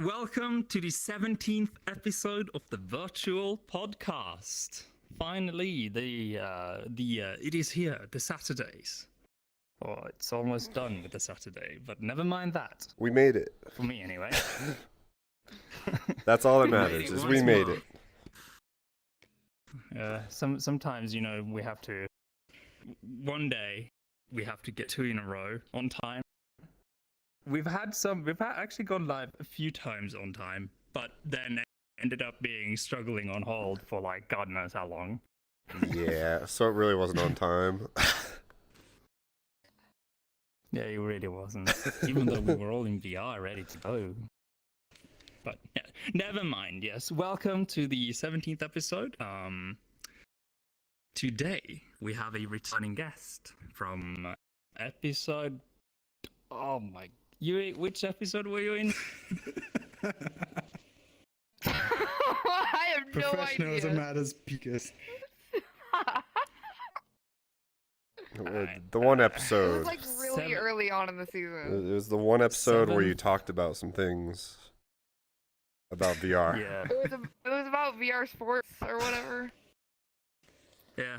Welcome to the 17th episode of the virtual podcast. Finally, it is here, the Saturdays. Oh, it's almost done with the Saturday, but never mind that. We made it. For me, anyway. That's all that matters, is we made it. Sometimes, we have to... One day, we have to get 2 in a row on time. We've actually gone live a few times on time, but then ended up struggling on hold for like God knows how long. Yeah, so it really wasn't on time. Yeah, it really wasn't. Even though we were all in VR ready to go. But yeah, never mind. Yes, welcome to the 17th episode. Today we have a returning guest from episode. Oh my. Yui, which episode were you in? I have no idea. Professionalism matters, Picus. The one It episode. was like really early on in the season. It was the one episode where you talked about some things about VR. Yeah. It was about VR sports or whatever. Yeah,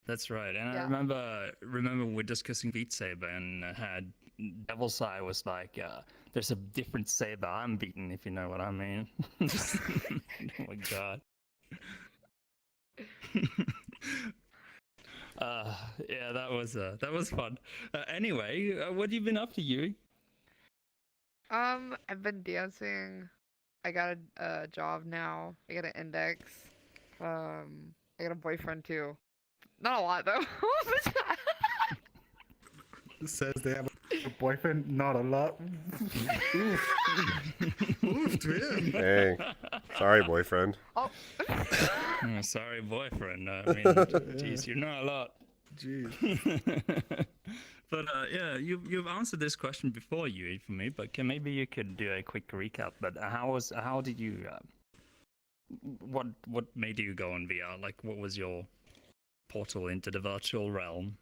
that's right. And Yeah. I remember we're discussing Beat Saber and had Devil's Eye was like, there's a different Saber I'm beaten, if you know what I mean. Oh my god. Yeah, that was fun. Anyway, what have you been up to, Yui? I've been dancing. I got a job now. I got an index. I got a boyfriend too. Not a lot though. Says they have a boyfriend, not a lot. Oof. Oof to him. Hey, sorry, boyfriend. Oh. Oh, sorry, boyfriend. I mean, geez, you're not a lot. Jeez. But yeah, you've answered this question before, Yui, for me. But maybe you could do a quick recap. But how did you? What made you go on VR? Like, what was your portal into the virtual realm?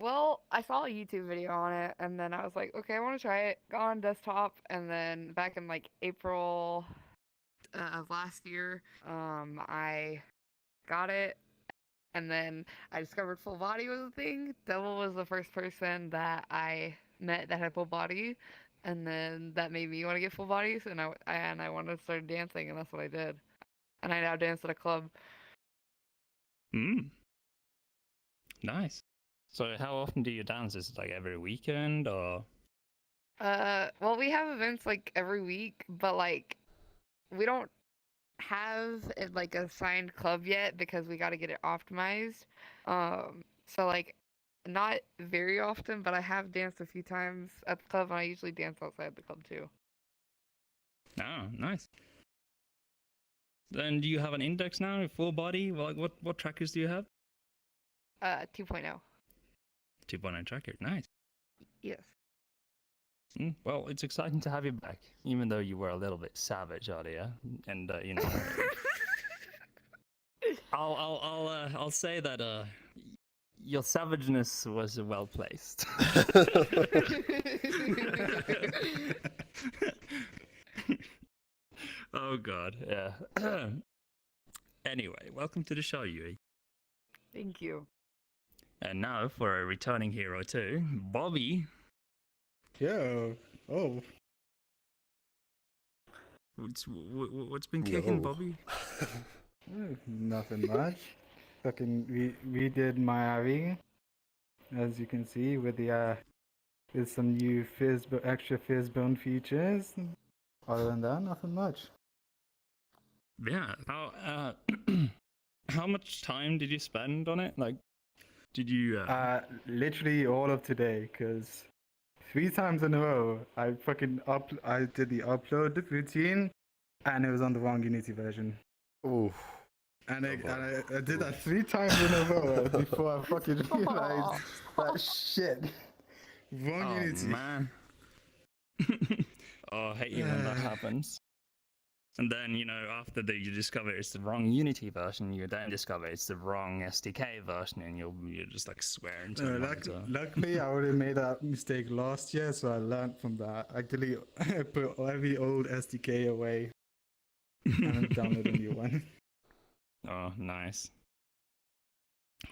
Well, I saw a YouTube video on it, and then I was like, okay, I want to try it. Got on desktop, and then back in like April of last year, I got it, and then I discovered full body was a thing. Devil was the first person that I met that had full body, and then that made me want to get full bodies, and I wanted to start dancing, and that's what I did. And I now dance at a club. Nice. So how often do you dance? Is it like every weekend or? Well, we have events like every week, but like we don't have like a signed club yet because we got to get it optimized. So like not very often, but I have danced a few times at the club, and I usually dance outside the club too. Oh, nice. Then do you have an index now, a full body? Like what trackers do you have? 2.0. 2.9 tracker, nice. Yes. Well, it's exciting to have you back, even though you were a little bit savage earlier, and I'll say that your savageness was well placed. Oh god, yeah. Anyway, welcome to the show, Yui. Thank you. And now for a returning hero too, Bobby. Yo. Oh. What's been kicking, Bobby? Nothing much. Fucking we did Miami, as you can see, with the with some new extra fizz bone features. Other than that, nothing much. Yeah. How much time did you spend on it? Like, did you? Literally all of today, because 3 times in a row I did the upload routine, and it was on the wrong Unity version. Oof. And I did that 3 times in a row before I fucking realized that shit. Wrong Unity. Man. Oh, I hate you when that happens. And then, after you discover it's the wrong Unity version, you then discover it's the wrong SDK version, and you're just like swearing to the monitor. Luckily, I already made that mistake last year, so I learned from that. Actually, I put every old SDK away and download a new one. Oh, nice.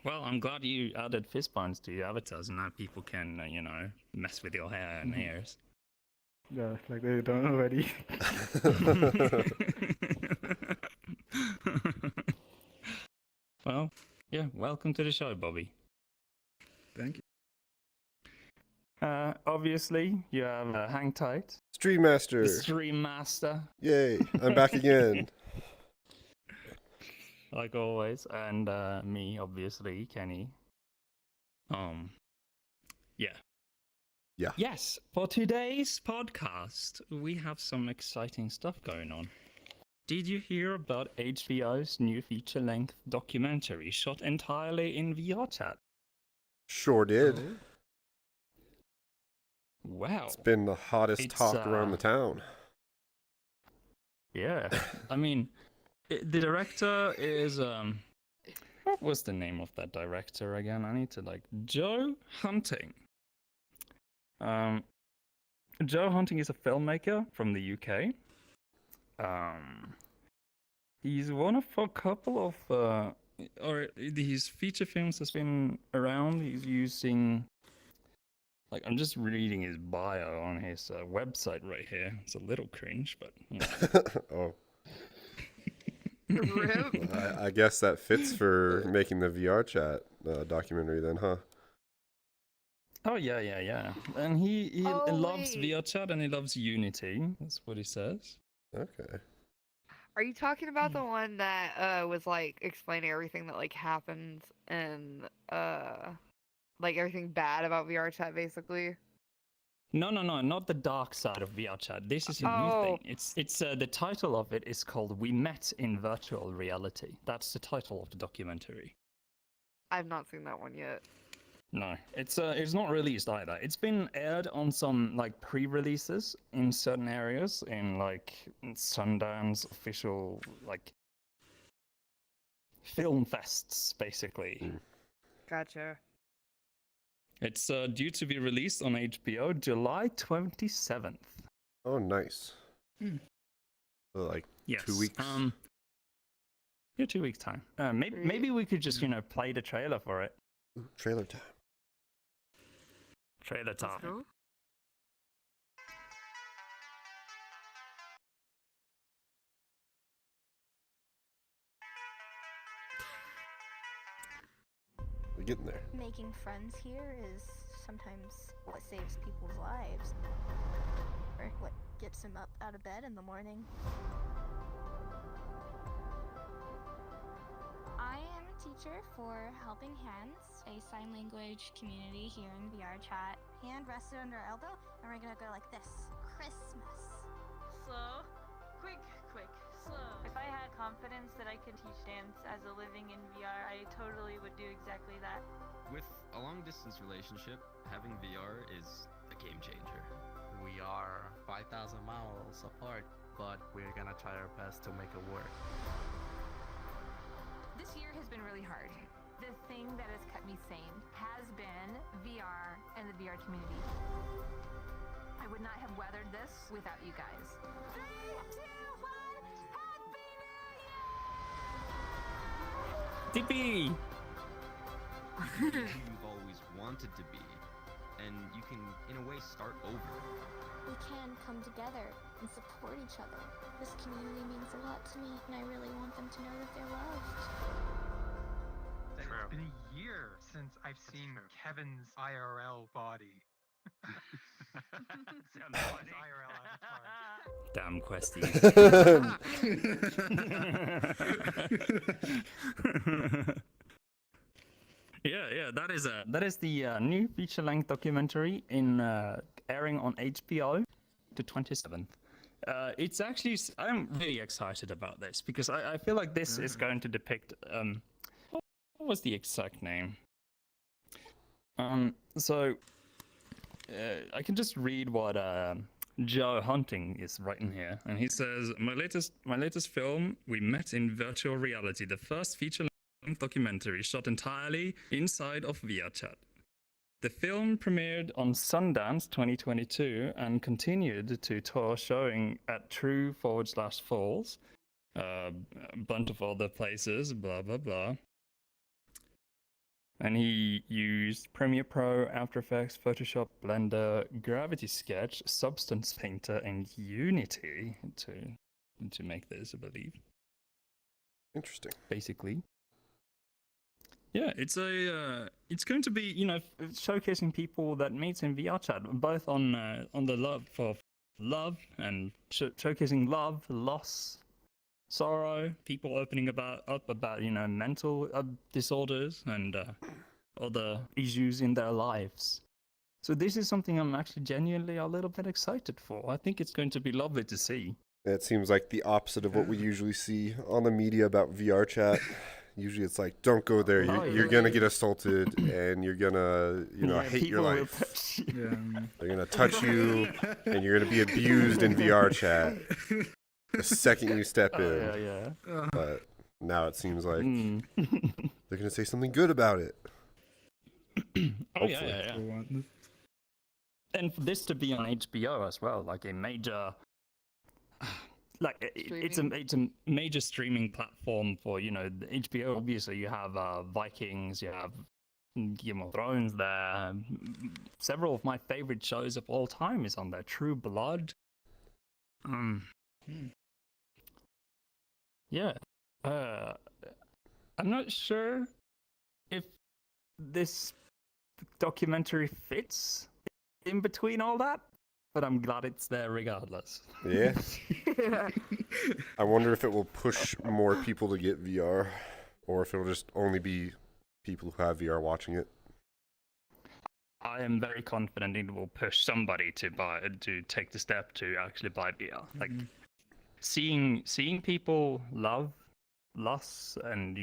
Well, I'm glad you added fist bumps to your avatars, and now people can, mess with your hair and ears. Yeah, like they don't already. Well, yeah, welcome to the show, Bobby. Thank you. Obviously, you have Hang Tight, Stream Master. the Stream Master, Yay, I'm back again. like always, and me, obviously, Kenny. Yeah. Yeah. Yes, for today's podcast, we have some exciting stuff going on. Did you hear about HBO's new feature-length documentary shot entirely in VRChat? Sure did. Wow. It's been the hottest It's, talk around the town. Yeah. I mean, the director is, what was the name of that director again? I need to, Joe Hunting. Joe Hunting is a filmmaker from the UK. He's one of a couple of, or his feature films has been around. He's using, I'm just reading his bio on his website right here. It's a little cringe, but Oh, Rip. I guess that fits for making the VRChat documentary then, huh? Oh yeah. And he Oh, loves wait. VRChat and he loves Unity. That's what he says. Okay. Are you talking about the one that was explaining everything that happens and everything bad about VRChat basically? No, not the dark side of VRChat. This is a new Oh. thing. It's the title of it is called "We Met in Virtual Reality." That's the title of the documentary. I've not seen that one yet. No, it's not released either. It's been aired on some pre-releases in certain areas in Sundance official film fests basically. Gotcha. It's due to be released on HBO July 27th. Oh, nice. So, Yes. 2 weeks. Yeah, 2 weeks time. Maybe we could just play the trailer for it. Ooh, trailer time. Trailer Let's time. go. We're getting there. Making friends here is sometimes what saves people's lives, or what gets them up out of bed in the morning. I am a teacher for Helping Hands, a sign language community here in VRChat. Hand rested under our elbow, and we're gonna go like this. Christmas. Slow, quick, slow. If I had confidence that I could teach dance as a living in VR, I totally would do exactly that. With a long-distance relationship, having VR is a game changer. We are 5,000 miles apart, but we're gonna try our best to make it work. This year has been really hard. The thing that has kept me sane has been VR and the VR community. I would not have weathered this without you guys. 3, 2, 1, Happy New Year! TP! Who you've always wanted to be, and you can, in a way, start over. We can come together and support each other. This community means a lot to me, and I really want them to know that they're loved. It's been a year since I've seen Kevin's IRL body. IRL avatar. Damn questy. Yeah, that is the new feature-length documentary in airing on HBO the 27th. It's actually I'm really excited about this because I feel like this is going to depict what was the exact name? So I can just read what Joe Hunting is writing here, and he says, my latest film, We Met in Virtual Reality, the first feature-length documentary shot entirely inside of VRChat. The film premiered on Sundance 2022 and continued to tour showing at True/Falls, a bunch of other places, blah, blah, blah. And he used Premiere Pro, After Effects, Photoshop, Blender, Gravity Sketch, Substance Painter, and Unity to make this, I believe. Interesting. Basically. Yeah, it's going to be, showcasing people that meet in VRChat, both on the love for love and showcasing love, loss, sorrow, people opening up about mental disorders and other issues in their lives. So this is something I'm actually genuinely a little bit excited for. I think it's going to be lovely to see. It seems like the opposite of what we usually see on the media about VRChat. Usually it's like, don't go there. You're going to get assaulted and you're going to, hate your life. They're going to touch you and you're going to be abused in VRChat the second you step in. But now it seems like they're going to say something good about it. Yeah. And for this to be on HBO as well, like a major... it's a major streaming platform for the HBO. Obviously, you have Vikings, you have Game of Thrones there. Several of my favorite shows of all time is on there. True Blood. Yeah. I'm not sure if this documentary fits in between all that. But I'm glad it's there regardless. Yeah. I wonder if it will push more people to get VR, or if it'll just only be people who have VR watching it. I am very confident it will push somebody to take the step to actually buy VR. Like seeing people love, loss, and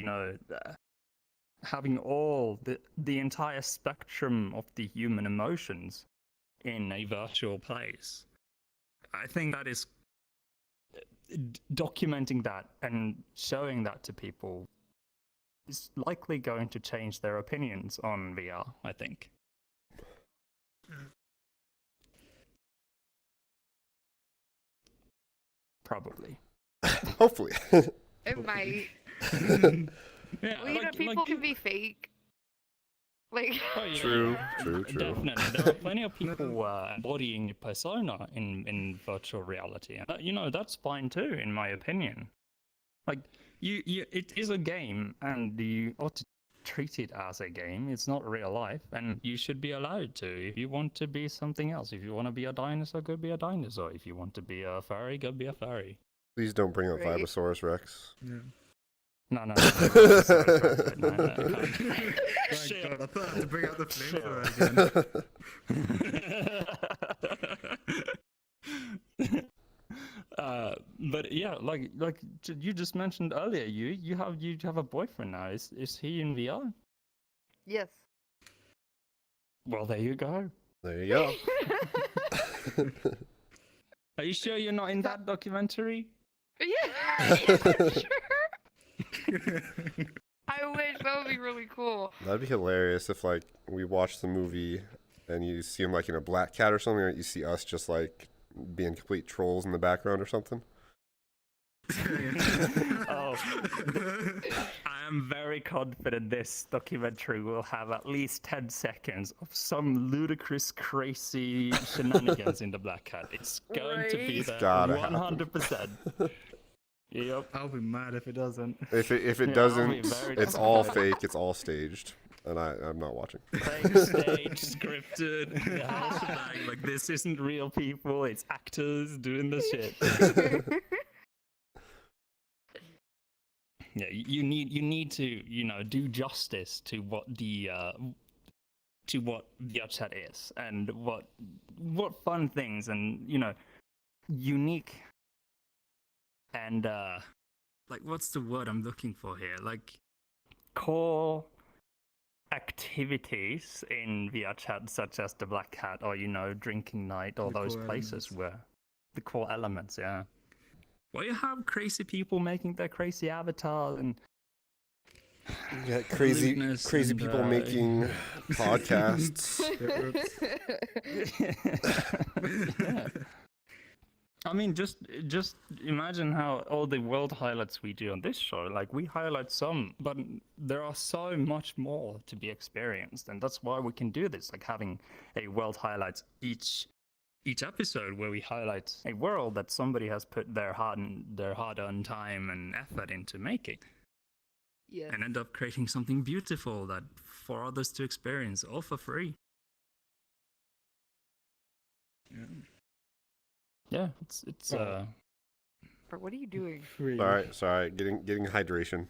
having all the entire spectrum of the human emotions in a virtual place. I think that is documenting that and showing that to people is likely going to change their opinions on VR, I think. Probably. Hopefully. It might. Yeah, well, people can be fake. True. Definitely. There are plenty of people embodying a persona in virtual reality. And, that's fine too, in my opinion. Like, it is a game, and you ought to treat it as a game. It's not real life, and you should be allowed to. If you want to be something else, if you want to be a dinosaur, go be a dinosaur. If you want to be a furry, go be a furry. Please don't bring up Vibosaurus Rex. Yeah. No. Thank God, I thought I had to bring out the flamethrower again. But yeah, like you just mentioned earlier, you have a boyfriend now. Is he in VR? Yes. Well, there you go. There you go. Are you sure you're not in that documentary? Yeah, sure. I wish that would be really cool. That'd be hilarious if we watch the movie and you see him in a black cat or something, or you see us just being complete trolls in the background or something. Oh, I am very confident this documentary will have at least 10 seconds of some ludicrous, crazy shenanigans in the black cat. It's going to be there 100%. Yep. I'll be mad if it doesn't. If it doesn't, it's all fake. It's all staged, and I'm not watching. Fake, staged, scripted. The whole shebang. This isn't real people. It's actors doing the shit. Yeah, you need to do justice to what the VRChat is, and what fun things and unique. And what's the word I'm looking for here? Core activities in VRChat, such as the Black Cat or drinking night, or those places where the core elements, yeah. Well, you have crazy people making their crazy avatars and crazy people making podcasts. Yeah. I mean, just imagine how all the world highlights we do on this show. Like, we highlight some, but there are so much more to be experienced, and that's why we can do this. Like having a world highlights each episode where we highlight a world that somebody has put their hard-earned time and effort into making. Yes. And end up creating something beautiful that for others to experience, all for free. Yeah, it's But what are you doing? Sorry, getting hydration.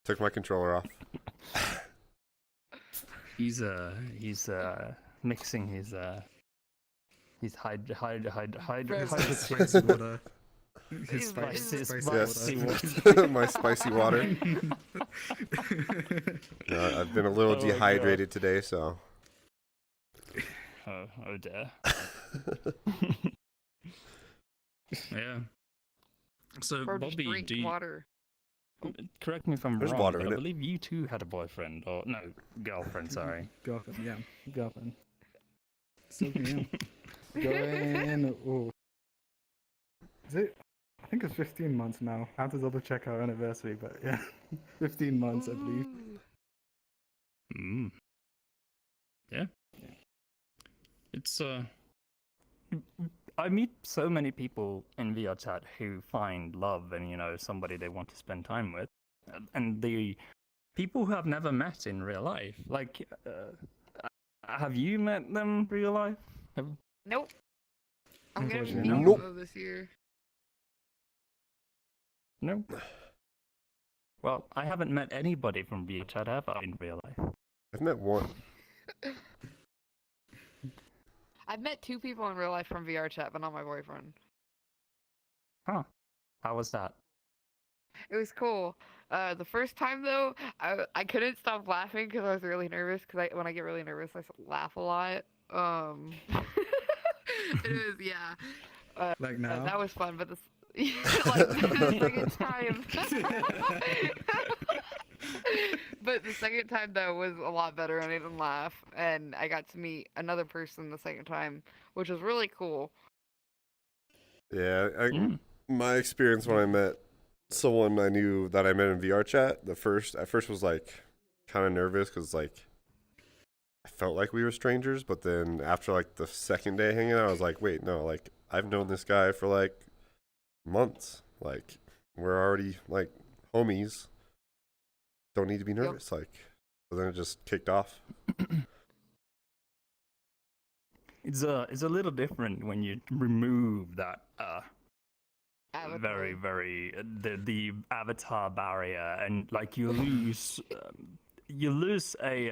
Took my controller off. He's mixing his spicy water. His spicy water. My spicy water. I've been a little dehydrated today, so. Oh dear. Yeah. So, Bro, just Bobby, drink do you... water. Correct me if I'm There's wrong, water but in I it. believe you too had a boyfriend, or no, girlfriend, sorry. Girlfriend, yeah. Girlfriend. So, yeah. Going... Oh. Is it? I think it's 15 months now. I have to double check our anniversary, but yeah. 15 months, I believe. Yeah. It's, I meet so many people in VRChat who find love and, somebody they want to spend time with. And the people who have never met in real life, like, have you met them in real life? Nope. I'm gonna Unfortunately, meet nope. them this year. No. Well, I haven't met anybody from VRChat ever in real life. I've met one. I've met 2 people in real life from VRChat, but not my boyfriend. Huh. How was that? It was cool. The first time though, I couldn't stop laughing because I was really nervous. Because when I get really nervous, I laugh a lot. It was Like now? that was fun, but like the second time. But the second time though was a lot better, and I didn't laugh, and I got to meet another person the second time, which was really cool. Yeah, my experience when I met someone I knew that I met in VRChat, at first was like kind of nervous because like I felt like we were strangers, but then after like the second day hanging out, I was like, wait, no, like I've known this guy for like months. Like we're already like homies. Don't need to be nervous. Like, so then it just kicked off. It's a little different when you remove that Avatar. very the avatar barrier, and like you lose a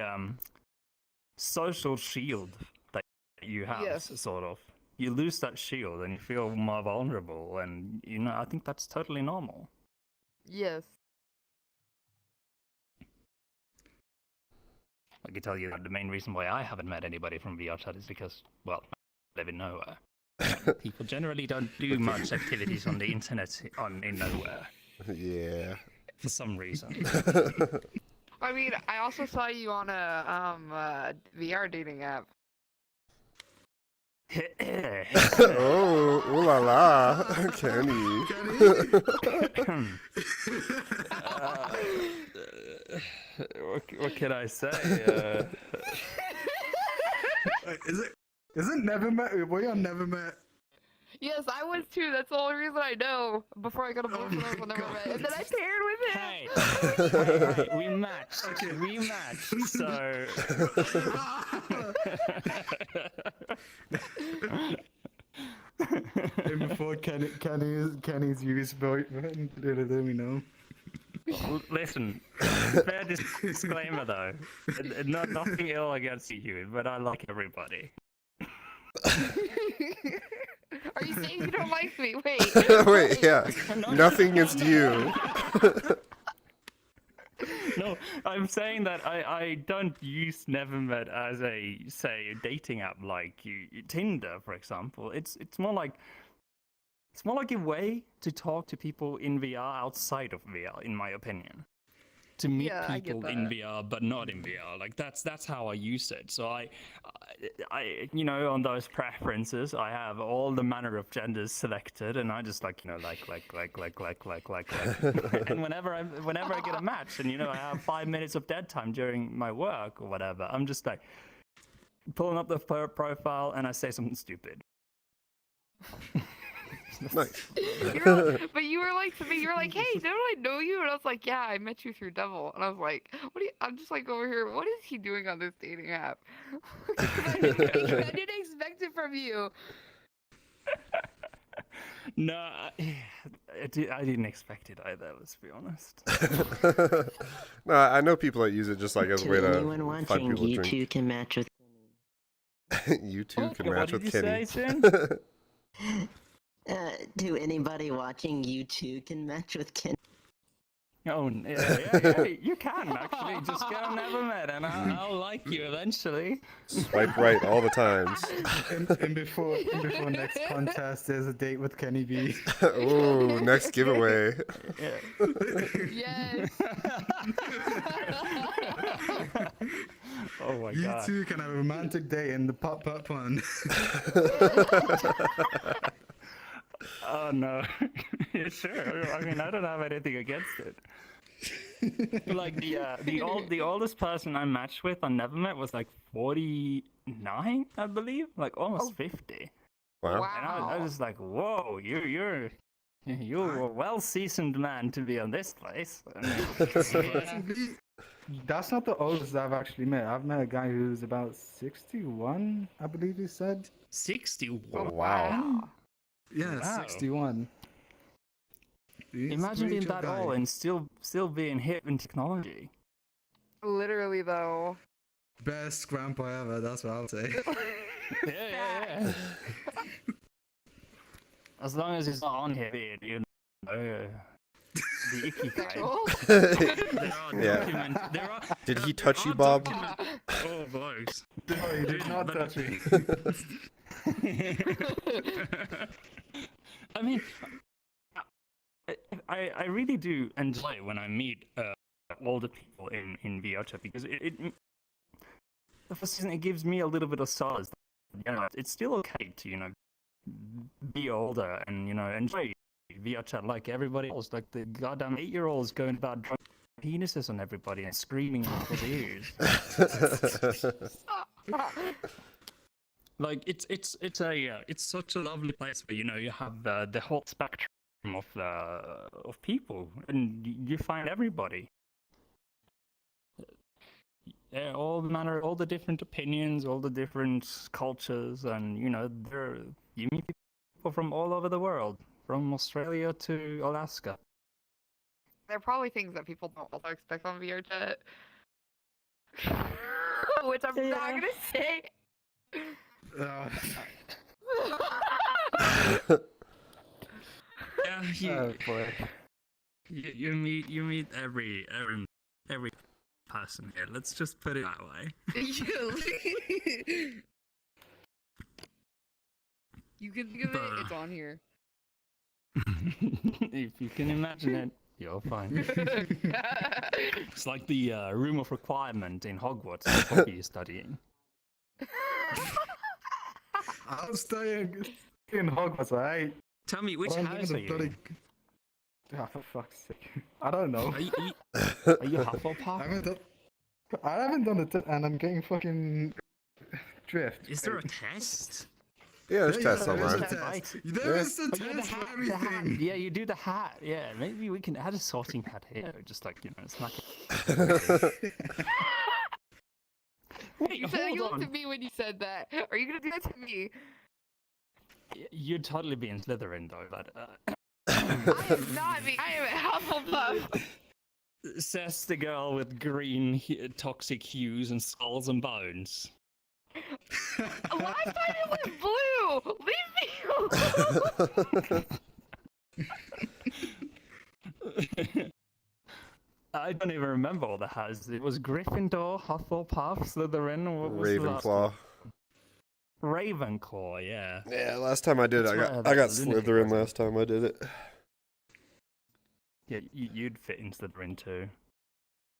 social shield that you have. Yes. Sort of. You lose that shield and you feel more vulnerable, and I think that's totally normal. Yes. I can tell you that the main reason why I haven't met anybody from VRChat is because, well, I live in nowhere. People generally don't do much activities on the internet in nowhere. Yeah. For some reason. I mean, I also saw you on a VR dating app. Oh, ooh la la, Kenny. What can I say? Isn't never met? Were you on never met? Yes, I was too. That's the only reason I know. Before I got a boyfriend, I was never met. And then I paired with him. Hey, we matched. Okay. We matched. So. And before Kenny's used boyfriend, let me know. Listen, fair disclaimer though. Nothing ill against you, but I like everybody. Are you saying you don't like me? Wait. Wait, yeah. Nothing against you. No, I'm saying that I don't use Nevermet as a, say, a dating app like Tinder, for example. It's more like a way to talk to people in VR outside of VR, in my opinion. To meet Yeah, I get people in that. VR, but not in VR. Like that's how I use it. So I, you know, on those preferences, I have all the manner of genders selected, and I just like, you know, like. And whenever I get a match, and you know, I have 5 minutes of dead time during my work or whatever, I'm just like pulling up the profile, and I say something stupid. Nice. But you were like to me, you were like, "Hey, don't I know you?" And I was like, "Yeah, I met you through Devil." And I was like, "What do you?" I'm just like over here. What is he doing on this dating app? I didn't expect it from you. No, I didn't expect it either. Let's be honest. No, I know people that use it just like as a way to anyone find watching, people to you drink. two can match with You two can What match did with you Kenny. say, Sin? to anybody watching, you two can match with Ken. Oh, yeah, you can actually. Just go Nevermet, and I'll like you eventually. Swipe right all the times. And before next contest, there's a date with KennyB. Ooh, next giveaway. Yes. Oh my You god. two can have a romantic day in the pop one. Oh no. Sure. I mean, I don't have anything against it. Like the oldest person I matched with on Nevermet was like 49, I believe, like almost 50. Wow. And I was just like, whoa, you're a well-seasoned man to be on this place. I mean, That's not the oldest I've actually met. I've met a guy who's about 61, I believe he said. 61. Wow. Yeah, Wow. 61. He's Imagine pretty being chill that guy. old and still being hip in technology. Literally though. Best grandpa ever, that's what I'll say. Yeah. As long as he's not on here, you know, the icky kind. Yeah. Did he touch you, Bob? Oh, boys. No, he did not touch me. I mean, I really do enjoy when I meet older people in VRChat because for some reason it gives me a little bit of solace. You know, it's still okay to, you know, be older and, you know, enjoy VRChat like everybody else. Like the goddamn 8-year-olds going about drawing penises on everybody and screaming in people's ears. Like it's such a lovely place where, you know, you have the whole spectrum of people and you find everybody. Yeah, all the different opinions, all the different cultures, and you know, you meet people from all over the world, from Australia to Alaska. There are probably things that people don't also expect on VRChat. Which I'm not gonna say. Yeah, you meet every person here. Let's just put it that way. You can think of it, it's on here. If you can imagine it, you're fine. It's like the room of requirement in Hogwarts that Poppy is studying. I'm studying in Hogwarts, alright? Tell me, which house are you in? Oh, for fuck's sake. I don't know. Are you Hufflepuff? I haven't done it, and I'm getting fucking drift. Is there a test? Yeah, there's tests there is online. a test. There is a test for everything. Yeah, you do the hat. Yeah, maybe we can add a sorting hat here. Just like, you know, it's not. Wait, You looked at me when you said that. Are you gonna do that to me? You'd totally be in Slytherin though, but. I am not me. I am a Hufflepuff. Says the girl with green toxic hues and skulls and bones. Last time it was blue. Leave me alone. I don't even remember all the houses. It was Gryffindor, Hufflepuff, Slytherin. What was the last Ravenclaw. one? Ravenclaw, yeah. Yeah, last time I did it, That's I got lunatic Slytherin wasn't it? last time I did it. Yeah, you'd fit in Slytherin too.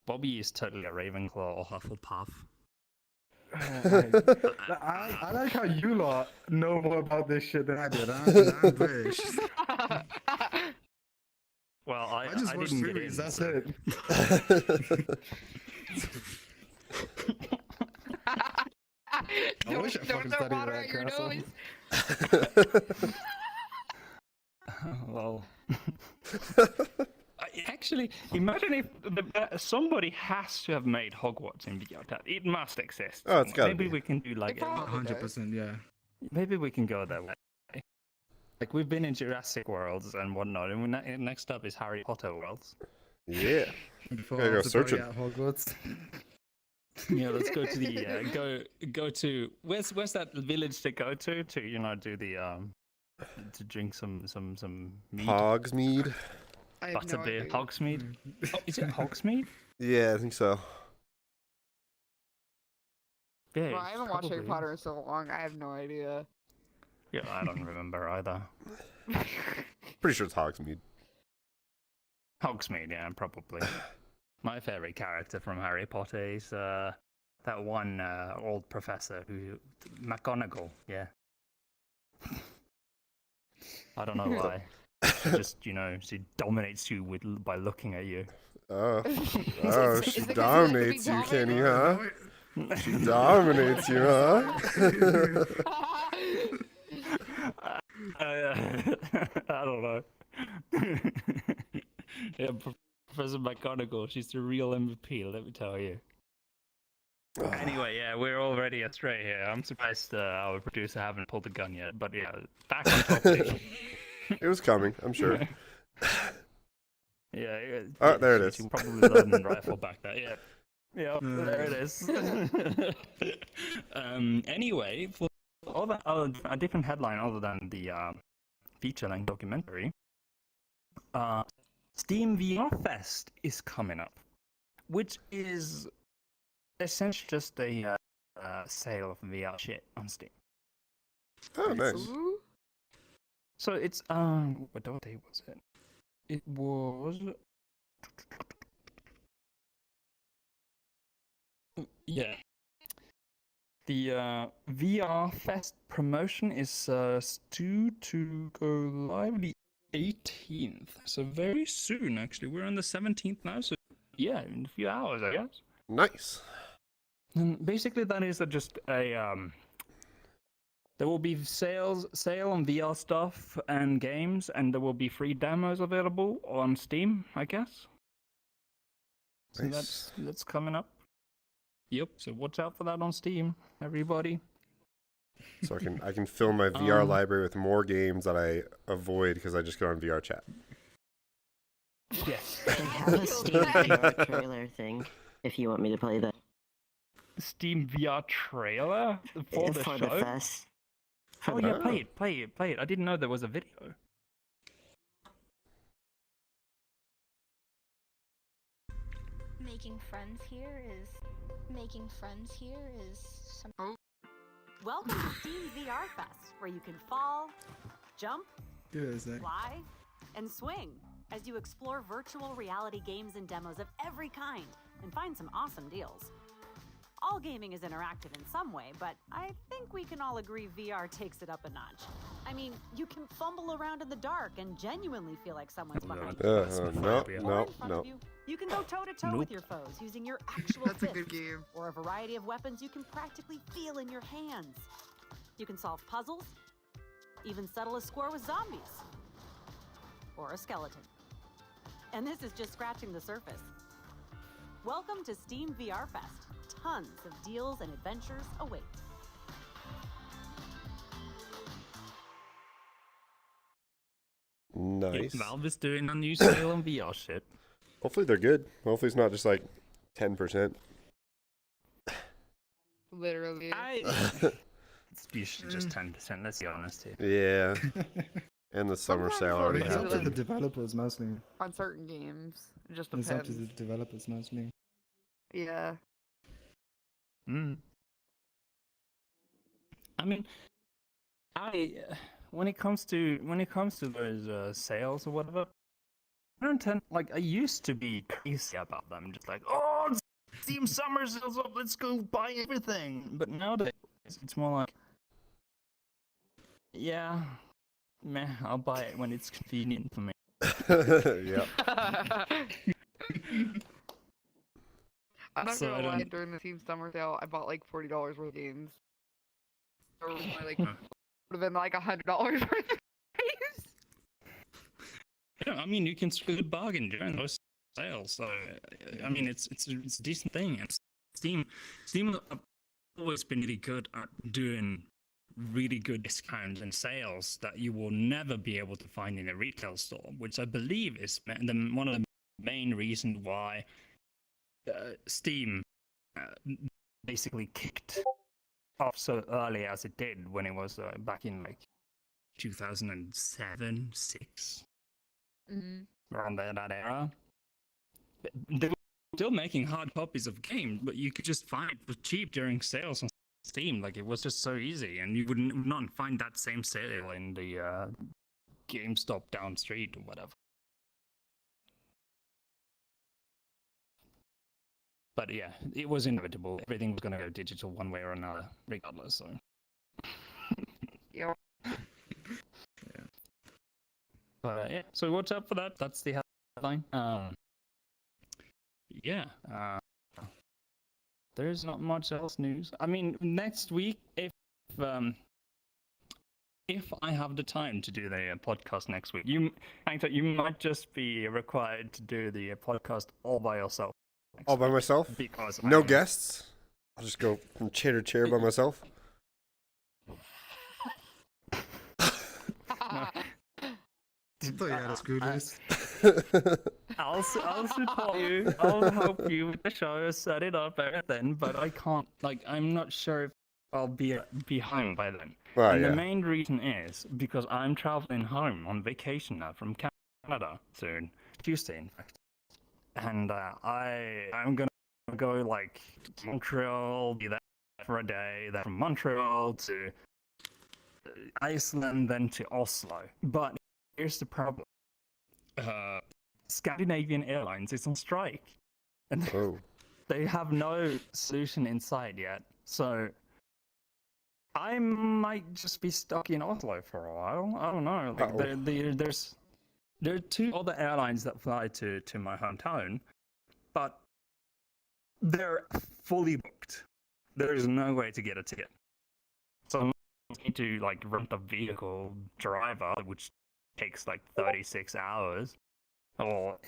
Bobby is totally a Ravenclaw or Hufflepuff. I like how you lot know more about this shit than I did. I'm British. Well, I just watched didn't get movies, in, that's so- it. I wish I fucking studied water that, at your Castle. nose. Well, actually, imagine if somebody has to have made Hogwarts in VRChat. It must exist. Oh, it's gotta Maybe be. we can do like It probably 100%, yeah. maybe we can go that way. Like we've been in Jurassic Worlds and whatnot, and next up is Harry Potter Worlds. Yeah. Before Gotta I go was searching. at Hogwarts. Yeah, let's go to the go to where's that village to go to do the to drink some mead. Hogsmeade. I have no Butterbeer, idea. Hogsmeade. Oh, is it Hogsmeade? Yeah, I think so. Yeah, Bro, I haven't watched Harry probably. Potter in so long. I have no idea. Yeah, I don't remember either. Pretty sure it's Hogsmeade. Hogsmeade, yeah, probably. My favorite character from Harry Potter is that one old professor who McGonagall. Yeah. I don't know why. She just, she dominates you by looking at you. Oh, Is she it 'cause you dominates like you, to be Kenny, huh? She dominates you, huh? I don't know. Yeah, Professor McGonagall, she's the real MVP, let me tell you. Anyway, yeah, we're already astray here. I'm surprised our producer haven't pulled the gun yet, but yeah, back on topic. It was coming, I'm sure. Yeah. Oh, there it is. She probably loaded the rifle back there. Yeah. Yeah, there it is. Anyway, for a different headline other than the feature-length documentary, Steam VR Fest is coming up, which is essentially just a sale of VR shit on Steam. Oh, nice. Ooh. So it's what day was it? It was yeah. The VR Fest promotion is due to go live the 18th, so very soon. Actually, we're on the 17th now, so yeah, in a few hours, I guess. Nice. And basically, that is just a there will be sale on VR stuff and games, and there will be free demos available on Steam, I guess. So Nice. that's coming up. Yep. So watch out for that on Steam, everybody. So I can fill my VR library with more games that I avoid because I just go on VRChat. Yes. They have a Steam VR trailer thing, if you want me to play that. Steam VR trailer for the For show. the fest. Oh yeah, play it. I didn't know there was a video. Making friends here is some. Welcome to Steam VR Fest, where you can fall, jump, fly, and swing as you explore virtual reality games and demos of every kind and find some awesome deals. All gaming is interactive in some way, but I think we can all agree VR takes it up a notch. I mean, you can fumble around in the dark and genuinely feel like someone's behind you. Or in front of you. You can go toe-to-toe with your foes using your actual That's a fists, good game. or a variety of weapons you can practically feel in your hands. You can solve puzzles, even settle a score with zombies, or a skeleton. And this is just scratching the surface. Welcome to Steam VR Fest. Tons of deals and adventures await. Nice. Valve is doing a new sale on VR shit. Hopefully they're good. Hopefully it's not just like 10%. Literally. It's usually just 10%, let's be honest here. Yeah. And the summer Sometimes sale they'll already do, It's up to like, the happened. developers mostly. on certain games. It just It's up to depends. the developers mostly. Yeah. Mm. I mean, when it comes to those sales or whatever, I don't tend I used to be crazy about them, just like, oh, Steam summer sales up, let's go buy everything. But nowadays it's more like, yeah, meh, I'll buy it when it's convenient for me. Yeah. I'm not So I gonna lie, don't- during the Steam summer sale, I bought like $40 worth of games. Or like would have been like $100 worth of games. Yeah, I mean, you can strike a good bargain during those sales. So, I mean, it's a decent thing. And Steam have always been really good at doing really good discounts and sales that you will never be able to find in a retail store, which I believe is one of the main reasons why Steam basically kicked off so early as it did when it was back in like 2007, 6. Around that era. They were still making hard copies of games, but you could just find it for cheap during sales on Steam. Like, it was just so easy, and you would not find that same sale in the GameStop down street or whatever. But yeah, it was inevitable. Everything was going to go digital one way or another, regardless. So. Yeah. Yeah, so watch out for that. That's the headline. Yeah. There's not much else news. I mean, next week, if I have the time to do the podcast next week, you might just be required to do the podcast all by yourself. All by myself? Because no guests? I'll just go from chair to chair by myself. I thought you had a screw loose. I'll support you. I'll help you with the show, set it up, everything. But I can't. I'm not sure if I'll be home by then. Right, and yeah. the main reason is because I'm traveling home on vacation now from Canada soon, Tuesday in fact. And I'm gonna go like to Montreal, be there for a day. Then from Montreal to Iceland, then to Oslo. But here's the problem. Scandinavian Airlines is on strike. And they have no solution inside yet. So I might just be stuck in Oslo for a while. I don't know. There are 2 other airlines that fly to my hometown, but they're fully booked. There is no way to get a ticket. So I need to rent a vehicle driver, which takes 36 hours. Or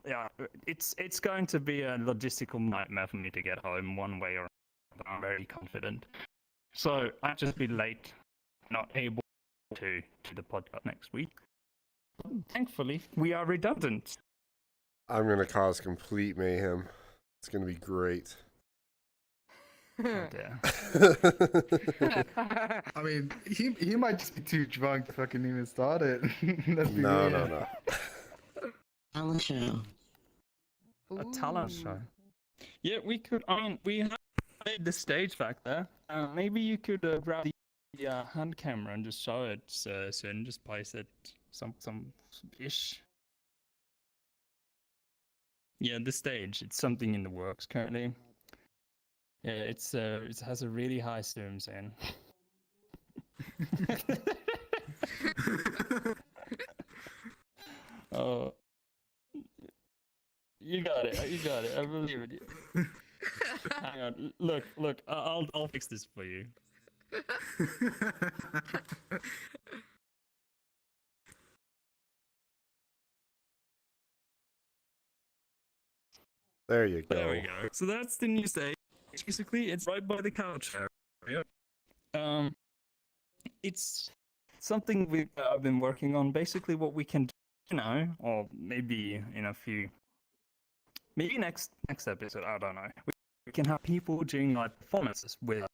yeah, it's going to be a logistical nightmare for me to get home one way or another. I'm very confident. So I'll just be late, not able to do the podcast next week. Thankfully, we are redundant. I'm going to cause complete mayhem. It's going to be great. Oh, dear. I mean, he might just be too drunk to fucking even start it. No. Talent show. A talent show. Yeah, we could. I mean, we have the stage back there. Maybe you could grab the hand camera and just show it soon. Just place it some ish. Yeah, the stage. It's something in the works currently. Yeah, it has a really high zooms in. Oh, you got it. I believe in you. Hang on. Look. I'll fix this for you. There you go. There we go. So that's the new stage. Basically, it's right by the couch area. It's something I've been working on. Basically, what we can do now, or maybe in a few, maybe next episode. I don't know. We can have people doing performances with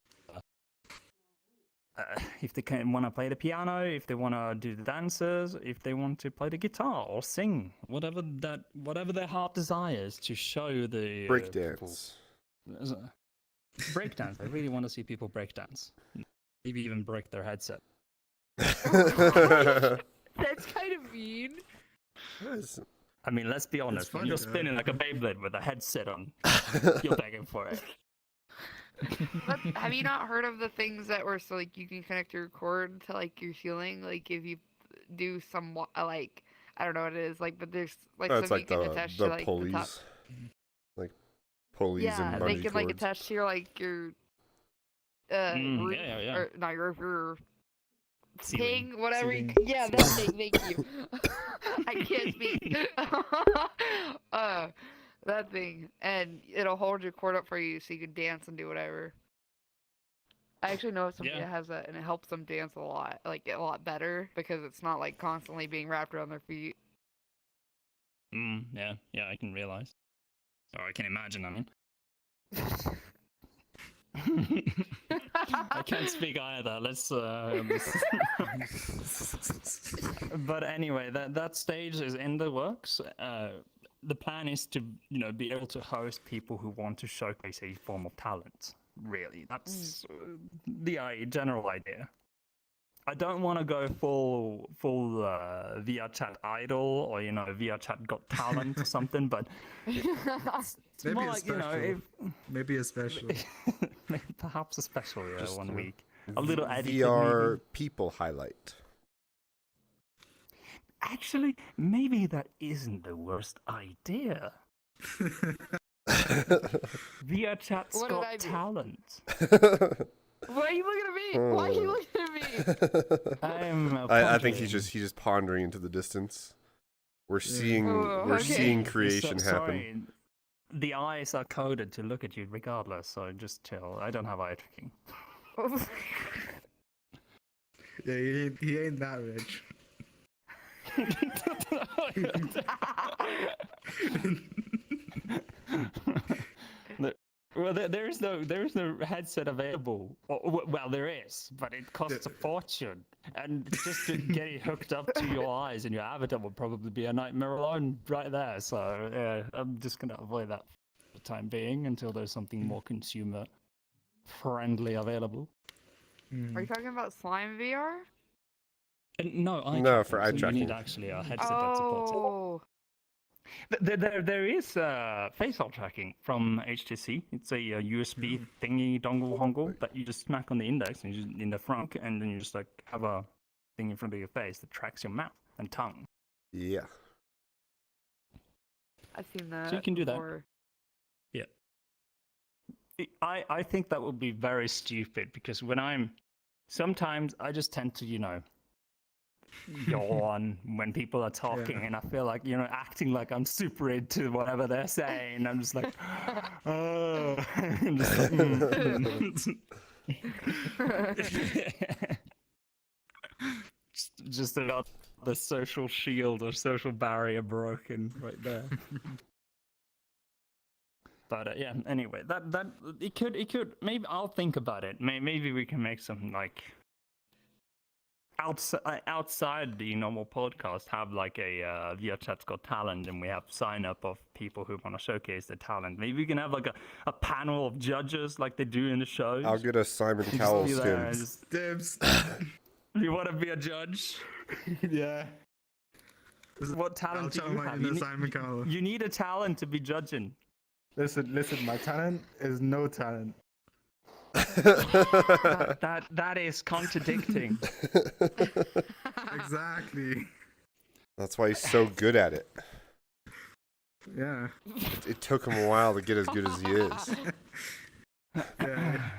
if they want to play the piano, if they want to do the dances, if they want to play the guitar or sing, whatever their heart desires to show the Breakdance. Breakdance. I really want to see people breakdance. Maybe even break their headset. That's kind of mean. I mean, let's be honest. When you're spinning like a Beyblade with a headset on, you're begging for it. But have you not heard of the things that were so like you can connect your cord to like your ceiling? Like if you do some like I don't know what it is like, but there's like it's something like you can attach to like pulleys. the top. Like pulleys and Yeah, bungee they can like cords. attach to your like your roof or not your roof, your Ceiling. thing, whatever. Ceiling. Yeah, that thing. Thank you. I can't speak. That thing, and it'll hold your cord up for you so you can dance and do whatever. I actually know somebody that has that, and it helps them dance a lot better because it's not like constantly being wrapped around their feet. Yeah, I can realize. Or I can imagine, I mean. I can't speak either. Let's. But anyway, that stage is in the works. The plan is to, be able to host people who want to showcase a form of talent. Really, that's the general idea. I don't want to go full VRChat idol or VRChat Got Talent or something, but it's Maybe more a like special. Maybe a special. perhaps a special Just one week. A little edited VR maybe. people highlight. Actually, maybe that isn't the worst idea. VRChat's What did I Got do? Talent. Why are you looking at me? Why are you looking at me? I think he's just pondering into the distance. We're seeing seeing creation happen. Sorry. The eyes are coded to look at you regardless, so just chill. I don't have eye tracking. Yeah, he ain't that rich. Well, there is no headset available. Well, there is, but it costs a fortune, and just to get it hooked up to your eyes and your avatar would probably be a nightmare alone right there. So yeah, I'm just gonna avoid that for the time being until there's something more consumer friendly available. Are you talking about Slime VR? No, for eye so tracking. You need actually a headset that supports it. There is facial tracking from HTC. It's a USB thingy dongle hongle that you just smack on the index and in the front, and then you just like have a thing in front of your face that tracks your mouth and tongue. Yeah. I've seen that. So you can do before. that. Yeah. I think that would be very stupid because sometimes I just tend to yawn when people are talking, and I feel like acting like I'm super into whatever they're saying. I'm just like, oh, I'm just like, just about the social shield or social barrier broken right there. But yeah, anyway, that it could maybe I'll think about it. Maybe we can make some like. Outside the normal podcast, have like a VRChat's Got Talent, and we have sign up of people who want to showcase their talent. Maybe we can have like a panel of judges like they do in the shows. I'll get a Simon Cowell skin. Dibs. You want to be a judge? Yeah. What talent do you have? Simon Cowell. You need a talent to be judging. Listen, my talent is no talent. that is contradicting. Exactly. That's why he's so good at it. Yeah. It took him a while to get as good as he is. Yeah.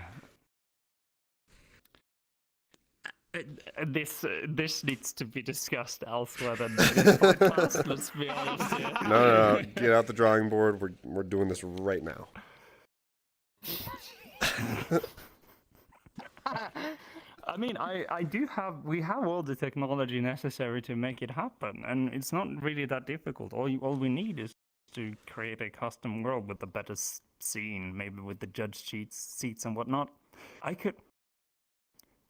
This needs to be discussed elsewhere than this podcast. Let's be honest here. No, get out the drawing board. We're doing this right now. I mean, we have all the technology necessary to make it happen, and it's not really that difficult. All we need is to create a custom world with a better scene, maybe with the judge seats and whatnot.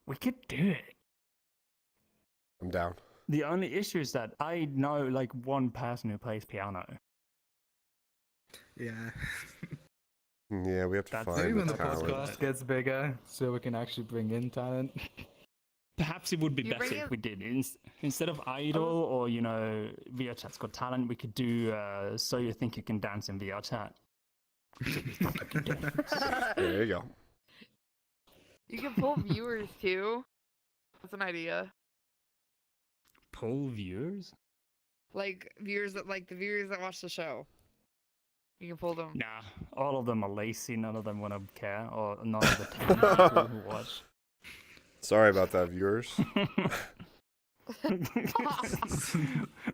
We could do it. I'm down. The only issue is that I know like one person who plays piano. Yeah. Yeah, we have to That's find Maybe the when the talent. podcast gets bigger, so we can actually bring in talent. Perhaps it would be You better bring if it- we did. Instead of Idol or, you know, VRChat's Got Talent, we could do So You Think You Can Dance in VRChat. There you go. You can pull viewers too. That's an idea. Poll viewers? Like viewers that the viewers that watch the show. You can pull them. Nah, all of them are lazy. None of them want to care, or none of the 10 people who watch. Sorry about that, viewers.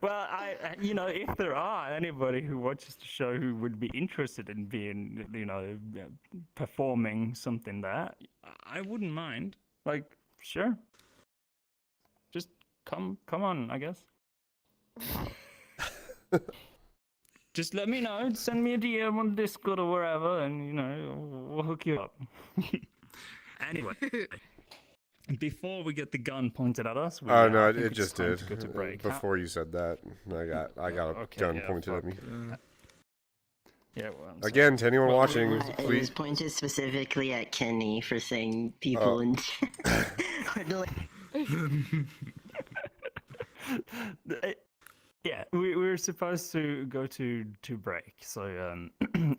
Well, you know, if there are anybody who watches the show who would be interested in being, you know, performing something there, I wouldn't mind. Like, sure. Just come on, I guess. Just let me know. Send me a DM on Discord or wherever, and, you know, we'll hook you up. Anyway. Before we get the gun pointed at us, Oh no, I think it it's just time did. to go to break. Before you said that, I got a Okay, gun yeah, pointed at me. Yeah, well, Again, to anyone watching, It was please. pointed specifically at Kenny for saying people in Yeah, we were supposed to go to break. So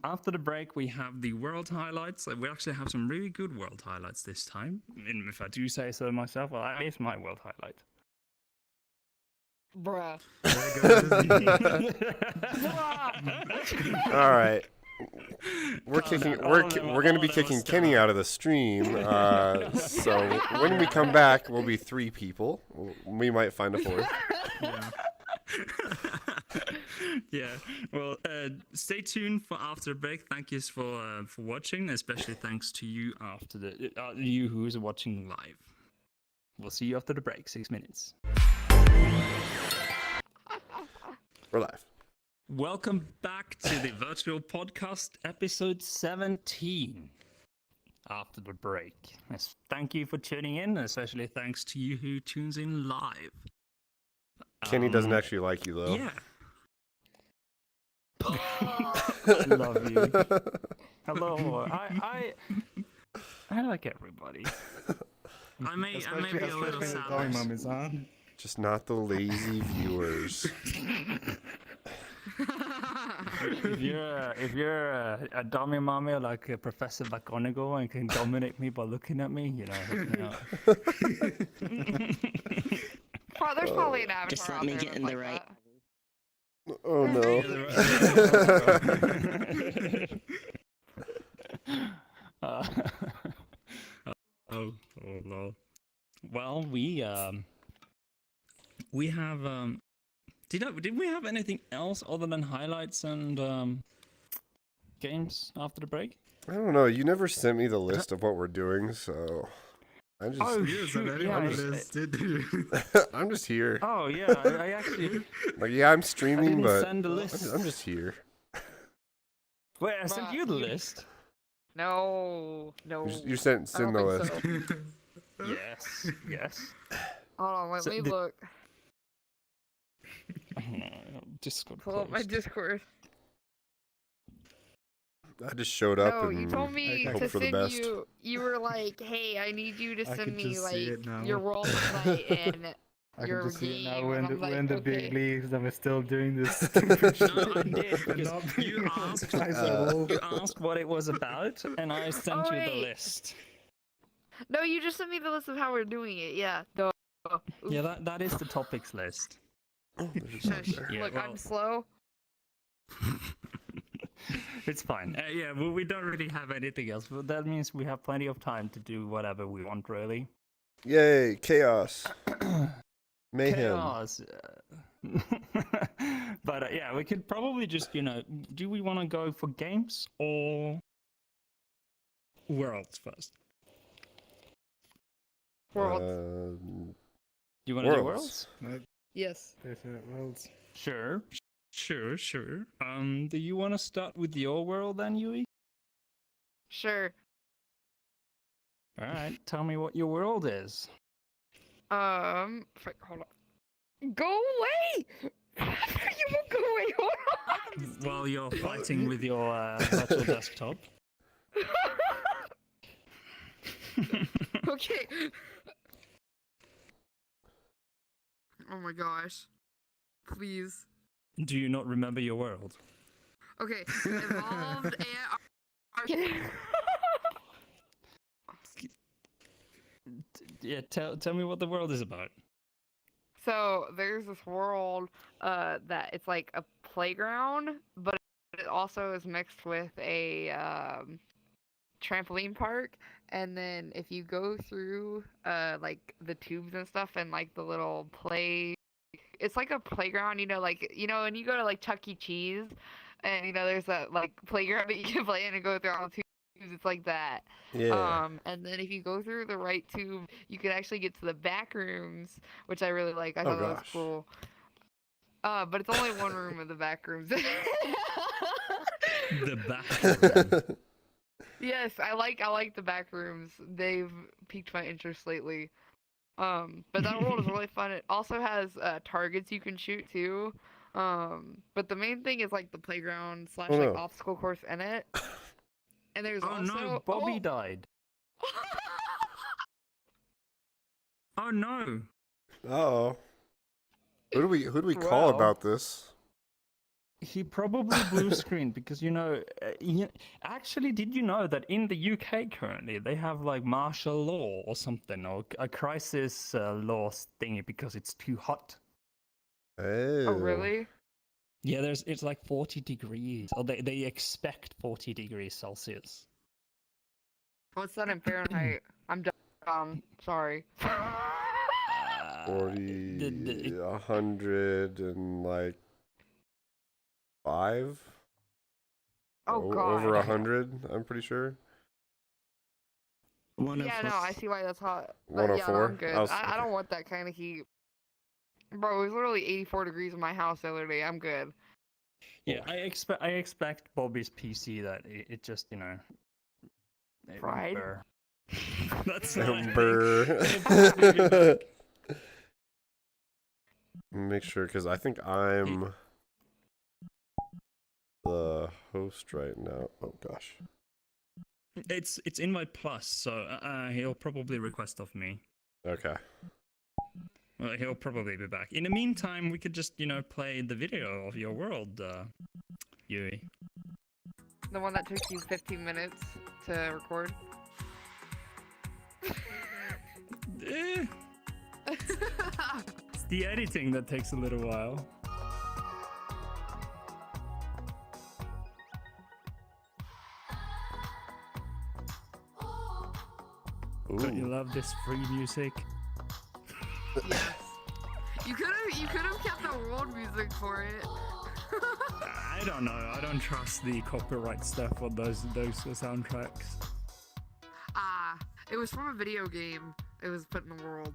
after the break, we have the world highlights. We actually have some really good world highlights this time. And if I do say so myself, well, that is my world highlight. Bruh. All right. We're going to be kicking Kenny out of the stream. So when we come back, we'll be 3 people. We might find a 4th. Yeah. Well, stay tuned for after the break. Thank you for watching. Especially thanks to you after you who is watching live. We'll see you after the break. 6 minutes. We're live. Welcome back to the virtual podcast, episode 17. After the break. Yes, thank you for tuning in, especially thanks to you who tunes in live. Kenny doesn't actually like you, though. Yeah. I love you. Hello. I like everybody. I may be a little sad. Just not the lazy viewers. If you're a dummy mommy like Professor McGonagall and can dominate me by looking at me, you know, hook me up. There's probably an avatar just let out me there get in that's the like right. that. Oh no. Oh no. Well, we have did we have anything else other than highlights and games after the break? I don't know. You never sent me the list of what we're doing, so I just. Oh, shoot, yeah, I'm just here. Oh yeah, I actually. Like, yeah, I'm streaming, but send a list. I'm just here. Wait, I sent you the list. No. You sent I don't the think list. Yes. Hold on, let So me the- look. Discord. Pull up my Discord. I just showed up No, and you told me hope to for the send best. you. You were like, "Hey, I need you to I send can me just see it now. your role site and I your can just see it now. game." We're And in the, I'm like, we're in the okay. big leagues and we're still doing this stupid shit. No, I did We're because not you being asked. monetizable. You asked what it was about, and I sent you the wait. list. No, you just sent me the list of how we're doing it. Yeah. Duh. Yeah, that is the topics list. Oh, there's a song Shush. there. Yeah, Look, well- I'm slow. It's fine. Yeah, well, we don't really have anything else, but that means we have plenty of time to do whatever we want, really. Yay! Chaos. Mayhem. Chaos. But yeah, we could probably just, do we want to go for games or worlds first? Worlds. You want to do Worlds. worlds? Yes. Worlds. Sure. Do you want to start with your world then, Yui? Sure. All right, tell me what your world is. Frick, hold on. Go away! You won't go away. Hold on. While you're fighting with your virtual desktop. Okay. Oh my gosh. Please. Do you not remember your world? Okay. Evolved and... Yeah, tell me what the world is about. So there's this world that it's like a playground, but it also is mixed with a trampoline park. And then if you go through like the tubes and stuff and like the little play, it's like a playground, like when you go to like Chuck E. Cheese, and there's that like playground that you can play in and go through all the tubes. It's like that. Yeah. And then if you go through the right tube, you can actually get to the back rooms, which I really like. I thought that was cool. But it's only one room in the back rooms. The back room. Yes, I like the back rooms. They've piqued my interest lately. But that world is really fun. It also has targets you can shoot too. But the main thing is like the playground / like obstacle course in it. And there's also... no, Bobby died. Oh no. Uh-oh. Who do we call about this? He probably blue screened because actually, did you know that in the UK currently they have like martial law or something, or a crisis law thingy because it's too hot? Oh, really? Yeah, it's like 40 degrees, or they expect 40 degrees Celsius. What's that in Fahrenheit? I'm dumb. Sorry. 40, 100, and like 5? Oh, God. Over 100, I'm pretty sure. Yeah, no, I see why that's hot. 104? Yeah, no, I'm good. I don't want that kind of heat. Bro, it was literally 84 degrees in my house the other day. I'm good. Yeah, I expect Bobby's PC that it just, it Fried? burr. That's not Burr. Make sure, because I think I'm the host right now. Oh gosh. It's in my plus, so he'll probably request of me. Okay. Well, he'll probably be back. In the meantime, we could just, play the video of your world, Yui. The one that took you 15 minutes to record? It's the editing that takes a little while. Don't you love this free music? Yes. You could have kept the world music for it. I don't know. I don't trust the copyright stuff on those soundtracks. It was from a video game. It was put in the world.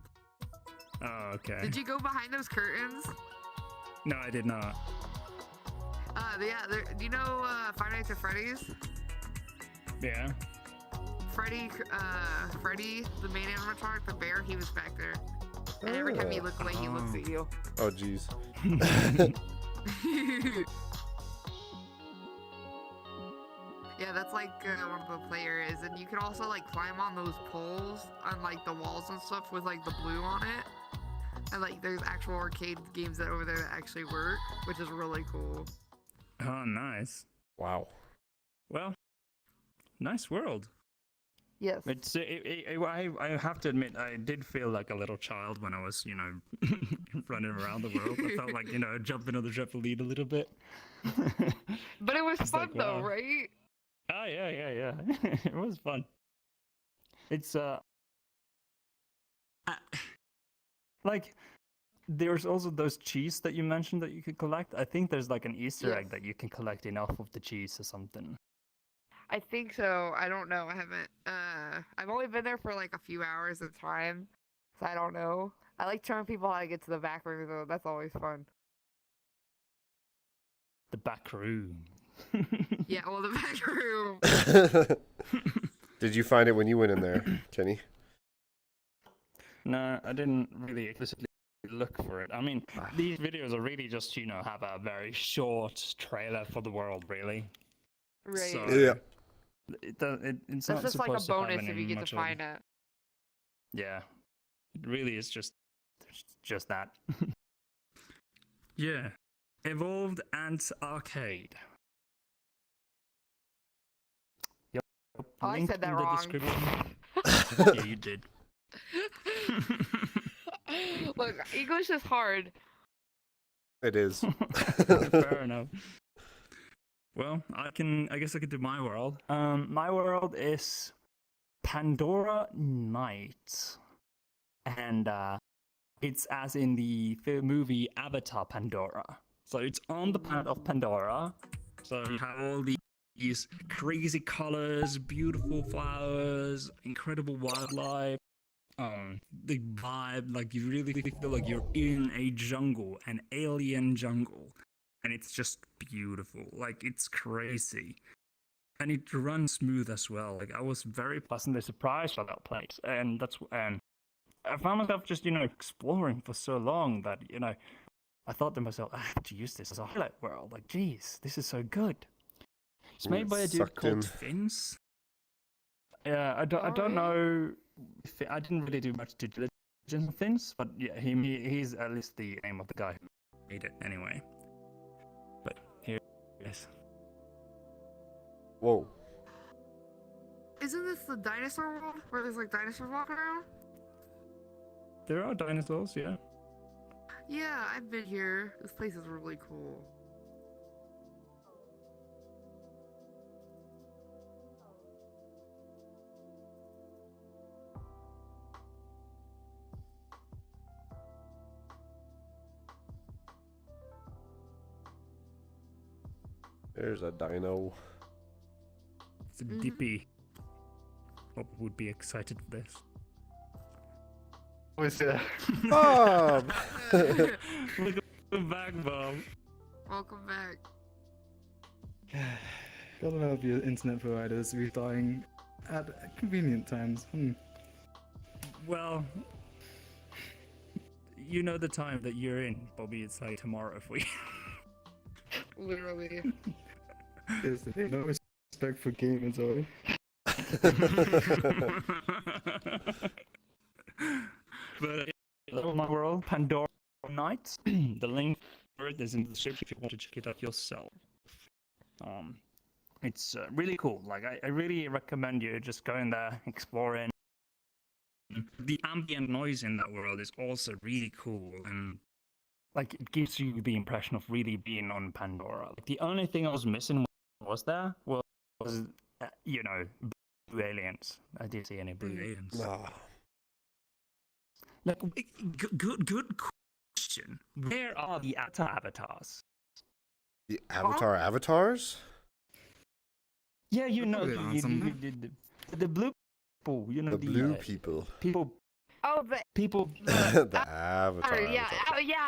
Oh, okay. Did you go behind those curtains? No, I did not. Yeah. Do you know Five Nights at Freddy's? Yeah. Freddy, the main animatronic, the bear, he was back there. And every time you look away, he looks at you. Oh, jeez. Yeah, that's like one of the player is, and you can also like climb on those poles on like the walls and stuff with like the blue on it. And like there's actual arcade games that over there that actually work, which is really cool. Oh, nice. Wow. Well, nice world. Yes. It's I have to admit, I did feel like a little child when I was, running around the world. I felt like, jumping on the trampoline a little bit. But it was fun like, though, wow. right? Oh, yeah. It was fun. It's, like, there's also those cheese that you mentioned that you could collect. I think there's like an Easter egg that you can collect enough of the cheese or something. I think so. I don't know. I haven't. I've only been there for like a few hours at a time, so I don't know. I like showing people how to get to the back room though. That's always fun. The back room. Yeah, well, the back room. Did you find it when you went in there, Kenny? No, I didn't really explicitly look for it. I mean, these videos are really just, have a very short trailer for the world, really. Right. So, Yeah. It's That's not just like a supposed to have bonus if any you get to much of- find it. Yeah. It really is just that. Yeah. EvolvedAnt Arcade. Yep. Oh, I Link said that in the wrong. description. Yeah, you did. Look, English is hard. It is. Fair enough. Well, I guess I could do my world. My world is Pandora Night. And it's as in the movie Avatar Pandora. So it's on the planet of Pandora. So you have all these crazy colors, beautiful flowers, incredible wildlife. The vibe, like you really feel like you're in a jungle, an alien jungle. And it's just beautiful. Like, it's crazy. And it runs smooth as well. Like, I was very pleasantly surprised by that place. And I found myself just, exploring for so long that, I thought to myself, I have to use this as a highlight world. Like, geez, this is so good. It's made by a dude called Vince. Yeah, I don't know. I didn't really do much due diligence on Vince, but yeah, he's at least the name of the guy who made it anyway. But here it is. Whoa. Isn't this the dinosaur world where there's like dinosaurs walking around? There are dinosaurs, yeah. Yeah, I've been here. This place is really cool. There's a dino. It's a Dippy. Bob would be excited for this. What's that? Bob! Welcome back, Bob. Welcome back. Gotta love your internet providers restarting at convenient times. Well, you know the time that you're in, Bobby. It's like tomorrow for you. Literally. Is there no respect for gamers, or? But my world, Pandora Night. The link for it is in the description if you want to check it out yourself. It's really cool. Like I really recommend you just going there, exploring. The ambient noise in that world is also really cool, and like it gives you the impression of really being on Pandora. Like, the only thing I was missing was blue aliens. I didn't see any blue aliens. Like, good question. Where are the avatars? The Avatar avatars? Yeah, the blue people. The blue people. People. Oh, people. The Avatar. Yeah,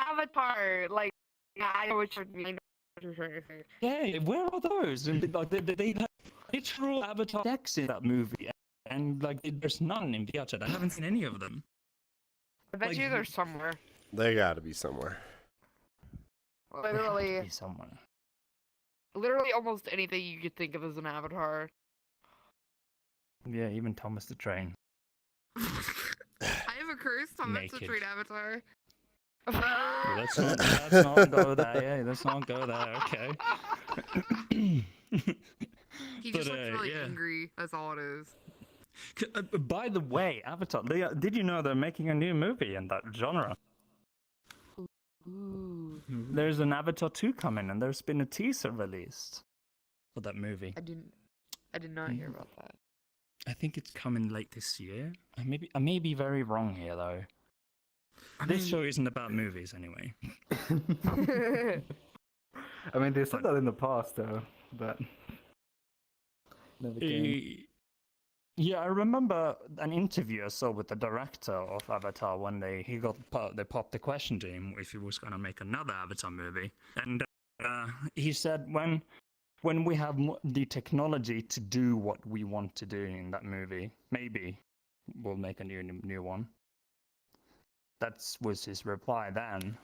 Avatar. Like, yeah, I know what you mean. Yeah, where are those? And like they have literal Avatar decks in that movie, and like there's none in VRChat. I haven't seen any of them. I bet you they're somewhere. They gotta be somewhere. Literally. Somewhere. Literally almost anything you could think of as an avatar. Yeah, even Thomas the Train. I have a curse, Thomas the Train avatar. Let's not go there. Yeah, let's not go there. Okay. He just looks really angry. That's all it is. By the way, Avatar. Did you know they're making a new movie in that genre? Ooh. There's an Avatar 2 coming, and there's been a teaser released for that movie. I did not hear about that. I think it's coming late this year. I may be very wrong here, though. This show isn't about movies, anyway. I mean, they said that in the past, though, but never came. Yeah, I remember an interview I saw with the director of Avatar when they popped the question to him if he was going to make another Avatar movie, and he said when when we have the technology to do what we want to do in that movie, maybe we'll make a new one. That was his reply then.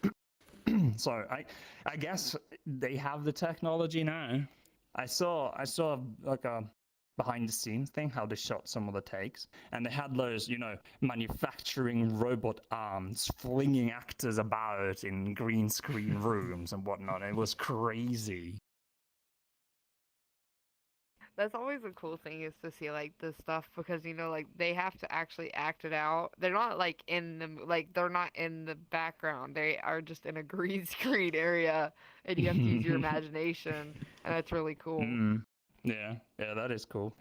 So I guess they have the technology now. I saw like a behind the scenes thing, how they shot some of the takes, and they had those, manufacturing robot arms flinging actors about in green screen rooms and whatnot. It was crazy. That's always a cool thing, is to see like this stuff, because like they have to actually act it out. They're not like they're not in the background. They are just in a green screen area, and you have to use your imagination, and that's really cool. Yeah, that is cool.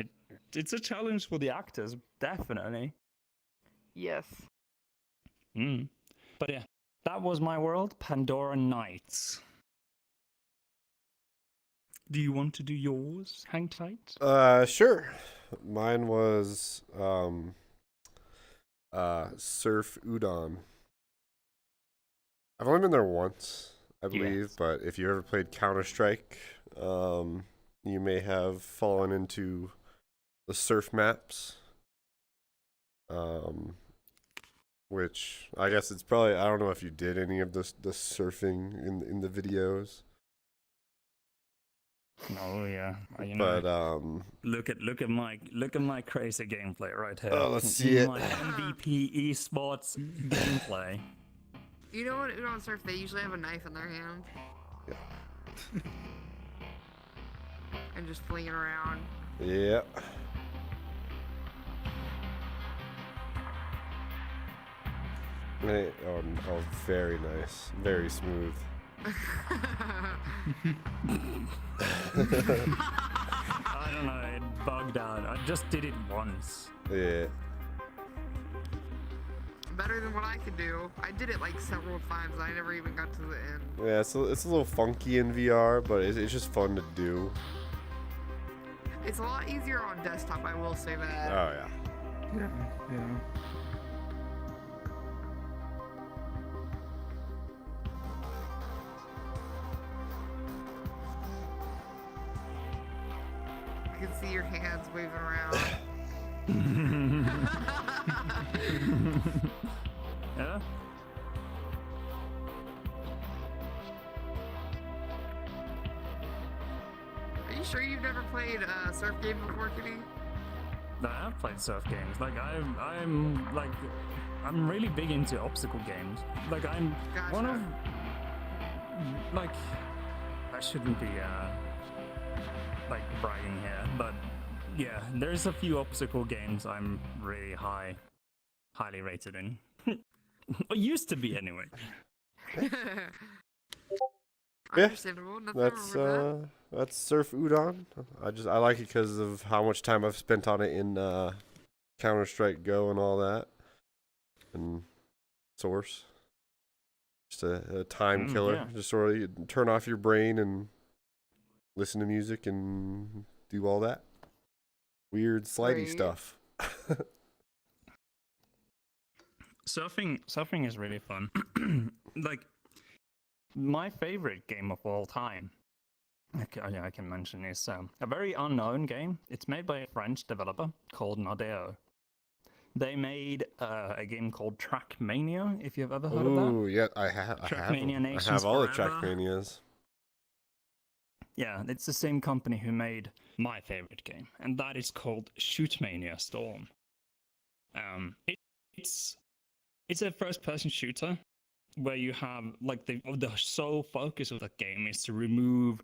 It's a challenge for the actors, definitely. Yes. But yeah, that was my world, Pandora Nights. Do you want to do yours, Hang Tight? Sure. Mine was Surf Udon. I've only been there once, I believe, but if you ever played Counter-Strike, you may have fallen into the surf maps. Which I guess it's probably, I don't know if you did any of the surfing in the videos. Oh yeah, but look at my crazy gameplay right here. Oh, let's see it. My MVP esports gameplay. You know what? Udon Surf, they usually have a knife in their hand. Yeah. And just flinging around. Yeah. Oh, very nice, very smooth. I don't know, it bugged out. I just did it once. Yeah. Better than what I could do. I did it like several times, and I never even got to the end. Yeah, it's a little funky in VR, but it's just fun to do. It's a lot easier on desktop, I will say that. Oh yeah. Yeah. I can see your hands waving around. Yeah? Are you sure you've never played a surf game before, Kenny? No, I've played surf games. Like I'm really big into obstacle games. Like I'm one of I shouldn't be bragging here, but yeah, there's a few obstacle games I'm really highly rated in. Or used to be anyway. Yeah, that's Surf Udon. I like it because of how much time I've spent on it in Counter-Strike Go and all that, and Source. Just a time killer. Yeah. Just sort of turn off your brain and listen to music and do all that weird slidey stuff. Surfing is really fun. Like my favorite game of all time, I can mention, is a very unknown game. It's made by a French developer called Nadeo. They made a game called Trackmania, if you've ever heard of that. Oh, yeah, I have. I have all the Trackmanias. Yeah, it's the same company who made my favorite game, and that is called Shootmania Storm. It's a first-person shooter where you have the sole focus of the game is to remove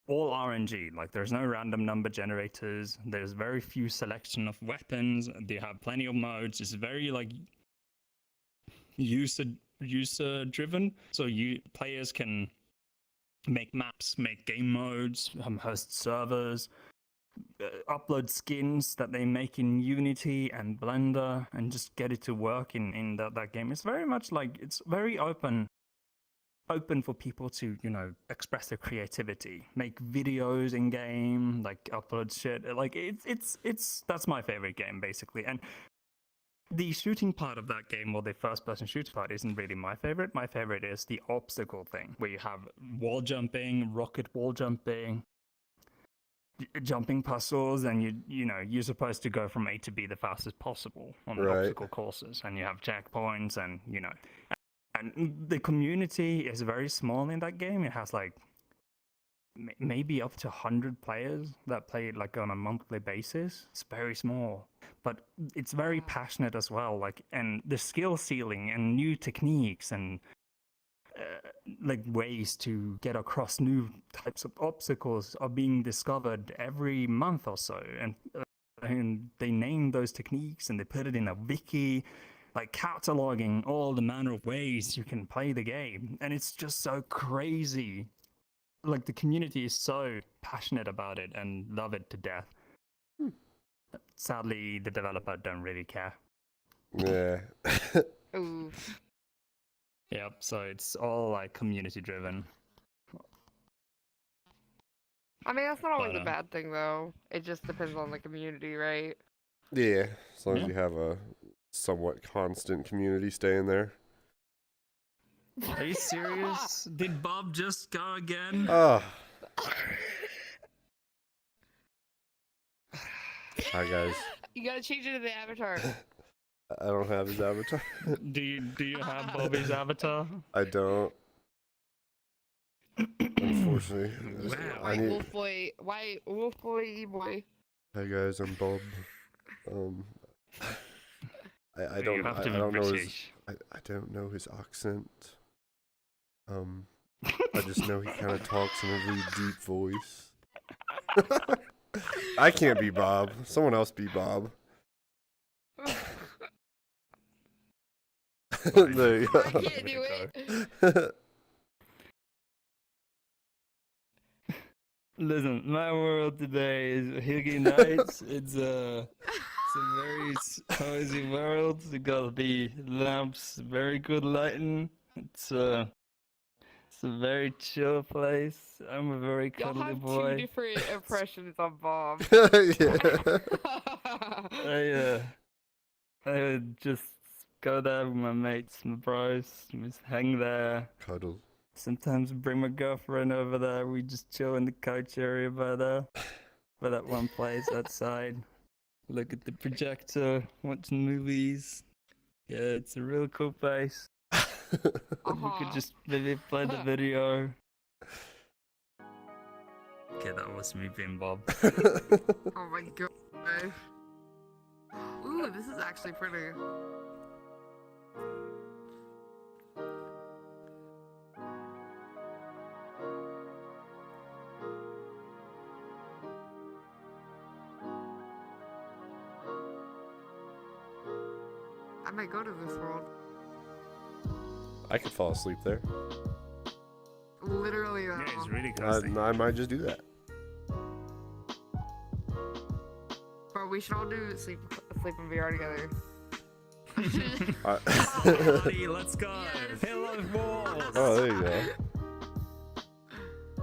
all RNG. Like there's no random number generators. There's very few selection of weapons. They have plenty of modes. It's very user driven. So players can make maps, make game modes, host servers, upload skins that they make in Unity and Blender, and just get it to work in that game. It's very much it's very open for people to express their creativity, make videos in game, upload shit. It's that's my favorite game basically. And the shooting part of that game, or the first person shooter part, isn't really my favorite. My favorite is the obstacle thing, where you have wall jumping, rocket wall jumping, jumping puzzles, and you're supposed to go from A to B the fastest possible on the obstacle courses, and you have checkpoints, and and the community is very small in that game. It has like maybe up to 100 players that play it like on a monthly basis. It's very small, but it's very passionate as well. Like, and the skill ceiling and new techniques and like ways to get across new types of obstacles are being discovered every month or so, and they name those techniques and they put it in a wiki, like cataloging all the manner of ways you can play the game, and it's just so crazy. Like, the community is so passionate about it and love it to death. Sadly, the developer don't really care. Yeah. Ooh. Yep, so it's all like community driven. I mean, that's not always a bad thing, though. It just depends on the community, right? Yeah, as long as you have a somewhat constant community staying there. Are you serious? Did Bob just go again? Oh. Hi guys. You gotta change it to the avatar. I don't have his avatar. Do you have Bobby's avatar? I don't. Unfortunately. Wow. White wolf boy, boy. Hi guys, I'm Bob. I don't know his accent. I just know he kind of talks in a really deep voice. I can't be Bob. Someone else be Bob. There you go. I can't do it. Listen, my world today is Hygge Night. It's a very cozy world. You got the lamps, very good lighting. It's a very chill place. I'm a very cuddly boy. Y'all have two different impressions of Bob. I would just go there with my mates, my bros, just hang there. Cuddle. Sometimes bring my girlfriend over there. We just chill in the couch area by that one place outside. Look at the projector, watch movies. Yeah, it's a real cool place. We could just maybe play the video. Okay, that was me being Bob. Oh my god. Ooh, this is actually pretty. I might go to this world. I could fall asleep there. Literally, though. Yeah, it's really cozy. I might just do that. Bro, we should all do sleep in VR together. Buddy, let's go. Yes. Pillow walls. Oh, there you go.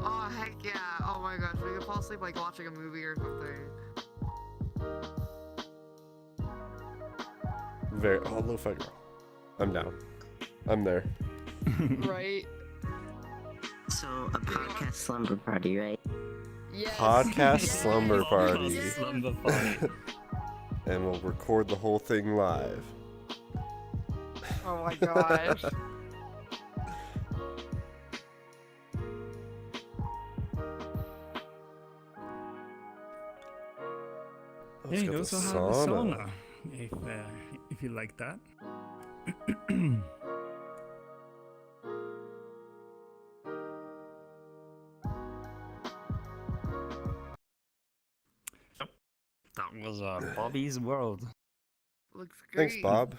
Oh, heck yeah. Oh my gosh, we could fall asleep like watching a movie or something. Little fight girl. I'm down. I'm there. Right? So, a podcast slumber party, right? Yes. Podcast slumber party. Slumber party. And we'll record the whole thing live. Oh my gosh. Yeah, you also have a sauna if you like that. That was Bobby's world. Looks great. Thanks, Bob.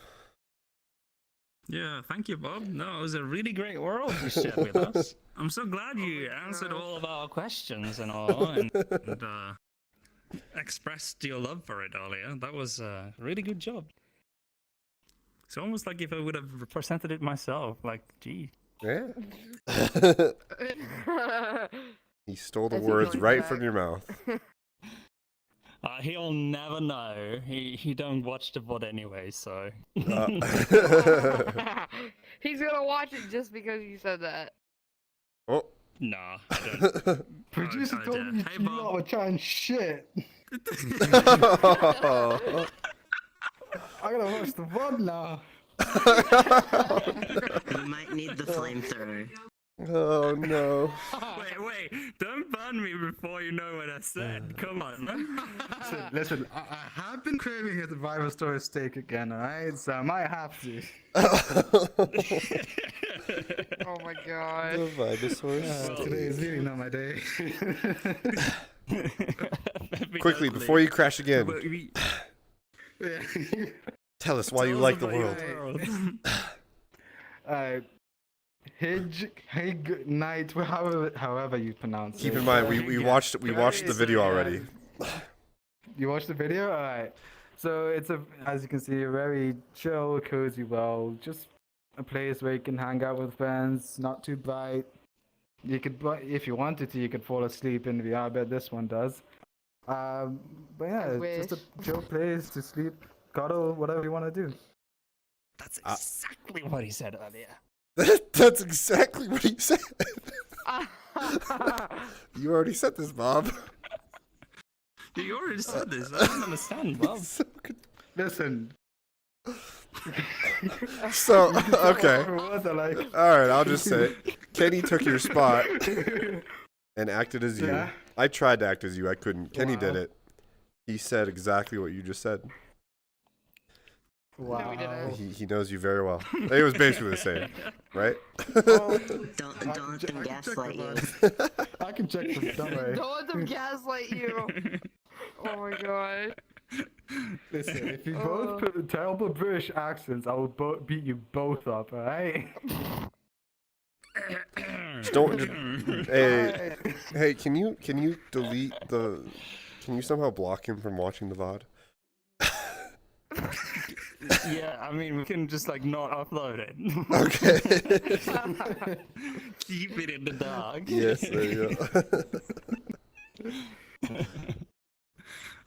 Yeah, thank you, Bob. No, it was a really great world you shared with us. I'm so glad you answered all of our questions and all, and expressed your love for it earlier. That was a really good job. It's almost like if I would have represented it myself. Like, gee. Yeah. He stole the words right from your mouth. He'll never know. He don't watch the VOD anyway, so. He's gonna watch it just because you said that. Oh, Nah, I don't. Producer I told dare. me Hey, you Bob. lot were trying shit. I gotta watch the VOD now. You might need the flamethrower. Oh no. Wait, don't ban me before you know what I said. Come on, man. Listen, I have been craving a Survivor Story steak again, alright? So I might have to. Oh my god. The Vibasaurus. Today is really not my day. Quickly, before you crash again, tell us why you like the world. Hygge Night, however you pronounce it. Keep in mind, we watched the video already. You watched the video? Alright. So it's as you can see, a very chill, cozy world. Just a place where you can hang out with friends, not too bright. You could, if you wanted to, you could fall asleep in VR, I bet this one does. But yeah, it's just a chill place to sleep, cuddle, whatever you want to do. That's exactly what he said earlier. That's exactly what he said. You already said this, Bob. You already said this. I don't understand, Bob. So Listen. So, okay. Alright, I'll just say it. Kenny took your spot and acted as you. Yeah. I tried to act as you, I couldn't. Kenny did it. He said exactly what you just said. Wow. No, we didn't. He knows you very well. It was basically the same, right? Don't let them gaslight you. I can check them, don't worry. Don't let them gaslight you. Oh my god. Listen, if you both put terrible British accents, I will beat you both up, alright? Hey, can you delete the... Can you somehow block him from watching the VOD? Yeah, I mean, we can just like not upload it. Okay. Keep it in the dark. Yes, there you go.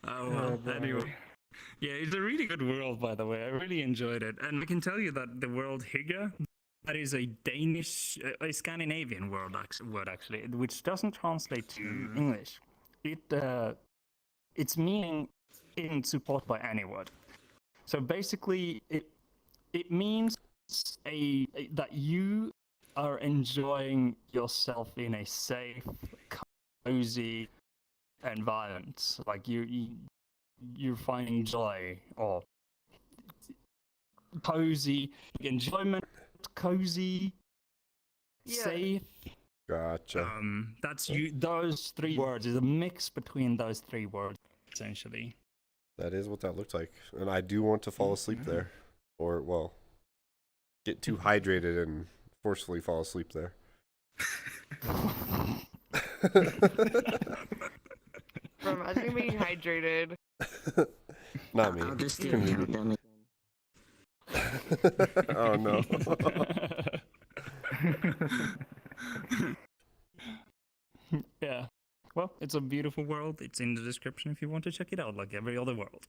Oh well, anyway. Yeah, it's a really good world, by the way. I really enjoyed it. And I can tell you that the world Hygge, that is a Danish, a Scandinavian word actually, which doesn't translate to English. Its meaning isn't supported by any word. So basically, it means that you are enjoying yourself in a safe, cozy environment. Like you're finding joy or cozy enjoyment, cozy, safe. Gotcha. That's you. Those three words is a mix between those three words, essentially. That is what that looks like. And I do want to fall asleep there. Or, well, get too hydrated and forcefully fall asleep there. Bro, imagine being hydrated. Not me. I'll just do it. Oh no. Yeah. Well, it's a beautiful world. It's in the description if you want to check it out, like every other world.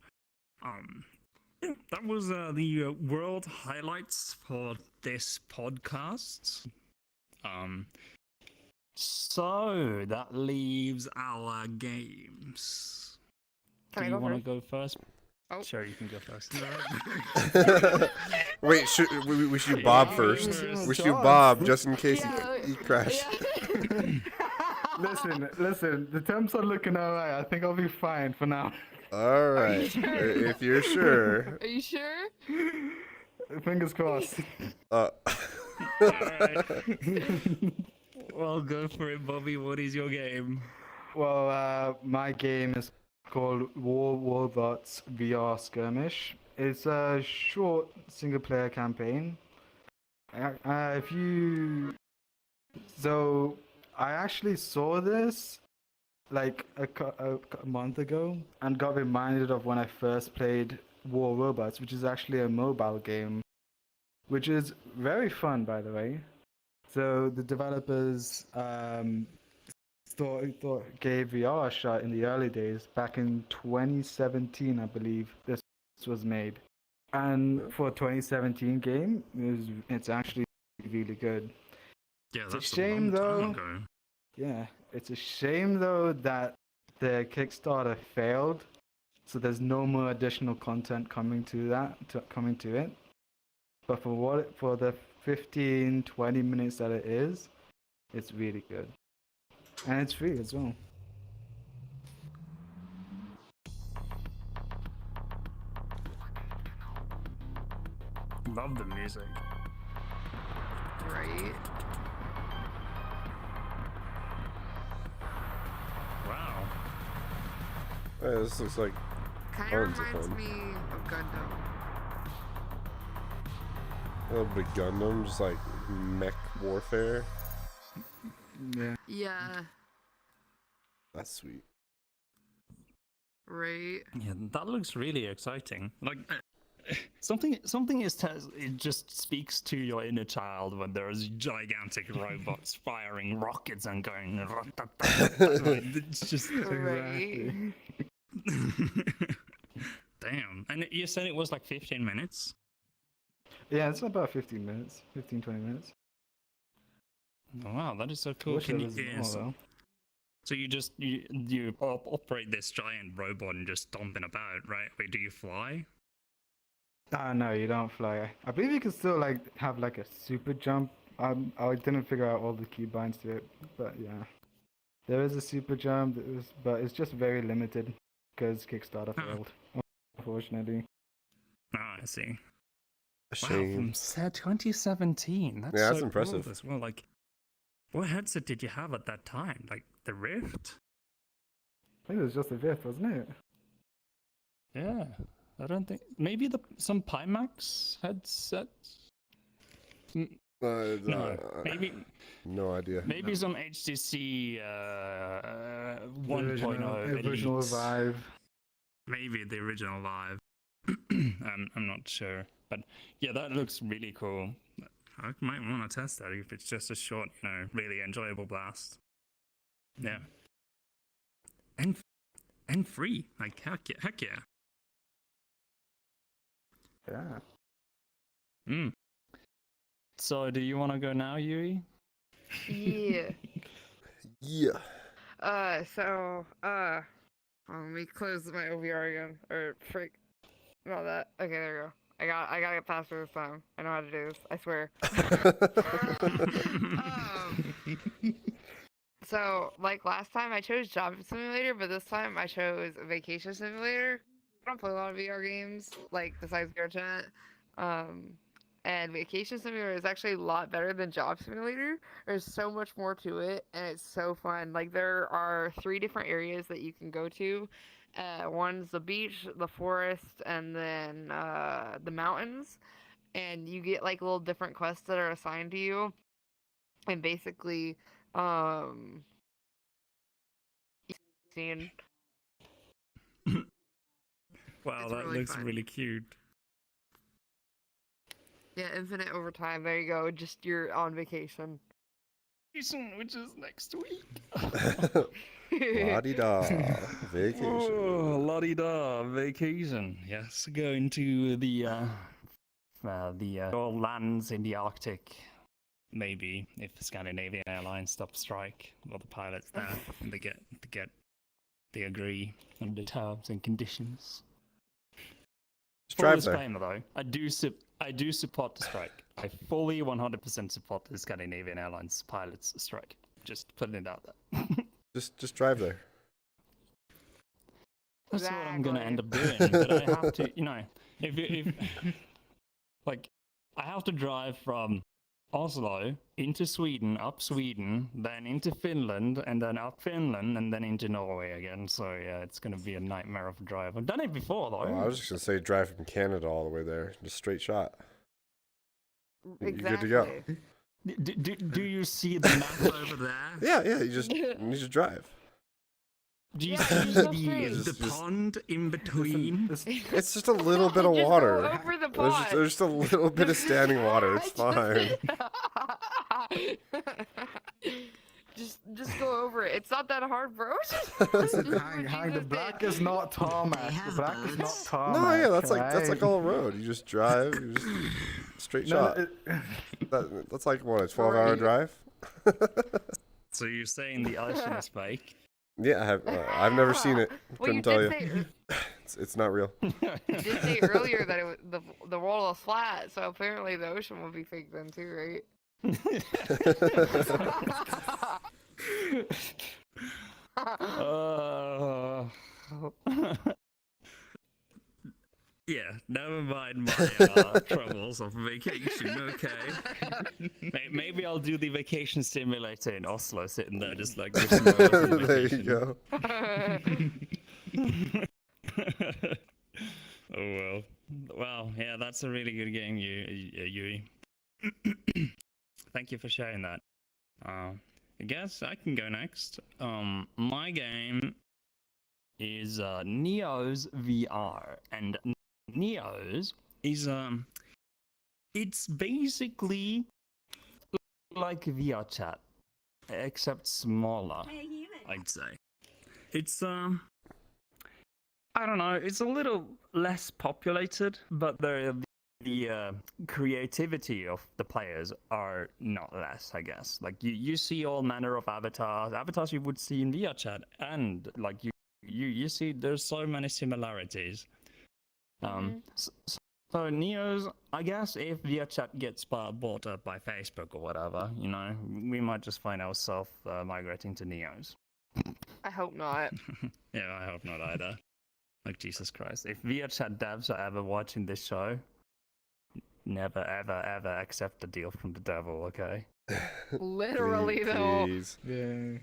Yeah, that was the world highlights for this podcast. So that leaves our games. Do you want to go first? Oh. Sure, you can go first. Wait, we should do Bob first. We should do Bob just in case he crashed. Listen, the temps are looking alright. I think I'll be fine for now. Alright, if you're sure. Are you sure? Fingers crossed. Alright. Well, go for it, Bobby. What is your game? Well, my game is called Robots Vr Skirmish. It's a short single-player campaign. So I actually saw this like a month ago and got reminded of when I first played War Robots, which is actually a mobile game, which is very fun, by the way. So the developers gave VR a shot in the early days, back in 2017, I believe this was made. And for a 2017 game, it's actually really good. Yeah, It's that's a shame, long time though. ago. Yeah, it's a shame though that the Kickstarter failed, so there's no more additional content coming to it. But for the 15-20 minutes that it is, it's really good, and it's free as well. Love the music. Right. Wow. Hey, this looks like Kind tons of of reminds fun. me of Gundam. A little bit Gundam, just like mech warfare. Yeah. Yeah. That's sweet. Right. Yeah, that looks really exciting. Like something it just speaks to your inner child when there's gigantic robots firing rockets and going. It's just Right. Damn. And you said it was like 15 minutes? Yeah, it's about 15 minutes, 15-20 minutes. Wow, that is so cool. Wish Can it you, was yeah, more, so, though. so you operate this giant robot and just stomping about, right? Wait, do you fly? No, you don't fly. I believe you can still like have like a super jump. I didn't figure out all the keybinds to it, but yeah, there is a super jump. But it's just very limited because Kickstarter failed, unfortunately. Oh, I see. Shame. Wow, from 2017. That's Yeah, that's so impressive. cool as well. Like, what headset did you have at that time? Like the Rift? I think it was just a Vift, wasn't it? Yeah, I don't think. Maybe some Pimax headsets. No, maybe. No idea. Maybe some HTC 1.0 original Elite. Vive. Maybe the original Vive. I'm not sure, but yeah, that looks really cool. I might want to test that if it's just a short, really enjoyable blast. Yeah, and free, like heck yeah. Yeah. So, do you want to go now, Yui? Yeah. Yeah. Let me close my OVR again. Or freak. Not that. Okay, there we go. I gotta get faster this time. I know how to do this. I swear. So, like last time, I chose Job Simulator, but this time I chose Vacation Simulator. I don't play a lot of VR games, like besides VRChat. And Vacation Simulator is actually a lot better than Job Simulator. There's so much more to it, and it's so fun. Like, there are 3 different areas that you can go to. One's the beach, the forest, and then the mountains. And you get, like, little different quests that are assigned to you. And basically, scene. Wow, It's that really looks fun. really cute. Yeah, infinite overtime. There you go. Just you're on vacation. Which is next week. La-di-da. Vacation. Oh, la-di-da, vacation. Yes, going to the lands in the Arctic. Maybe if the Scandinavian Airlines stop strike, all the pilots there, and they agree on the terms and conditions. Just drive Full there. disclaimer though, I do support the strike. I fully 100% support the Scandinavian Airlines pilots strike. Just putting it out there. Just drive there. That's what I'm gonna end up doing. But I have to, if like, I have to drive from Oslo into Sweden, up Sweden, then into Finland, and then up Finland, and then into Norway again. So yeah, it's gonna be a nightmare of a drive. I've done it before though. Oh, I was just gonna say drive from Canada all the way there, just straight shot. Exactly. You're good to go. Do you see the map over there? Yeah. You just drive. Do you Yeah, see just the pond in between? It's just a little bit of Just go water. over the There's pond. just a little bit of standing water. It's fine. Just go over it. It's not that hard, bro. Hang, the black is not tarmac. The black is not tarmac. No, yeah, that's right? like all road. You just drive, you just straight No, shot. That's like what, a 12-hour drive? So you're saying the ocean is fake? Yeah, I have. I've never seen it. Well, you Couldn't tell did you. say It's not real. you did say earlier that it was, the world was flat, so apparently the ocean would be fake then too, right? Yeah, never mind my troubles of vacation, okay? Maybe I'll do the vacation simulator in Oslo, sitting there just like... There you go. Oh well. Well, yeah, that's a really good game, Yui. Thank you for sharing that. I guess I can go next. My game is Neo's VR, and Neo's is it's basically like VRChat, except smaller. I'd say it's I don't know. It's a little less populated, but the creativity of the players are not less, I guess. Like you see all manner of avatars you would see in VRChat, and like you see there's so many similarities. So Neo's, I guess if VRChat gets bought up by Facebook or whatever, you know, we might just find ourselves migrating to Neo's. I hope not. Yeah, I hope not either. Like, Jesus Christ. If VRChat devs are ever watching this show, never, ever, ever accept a deal from the devil, okay? Literally, though. Please. Yeah.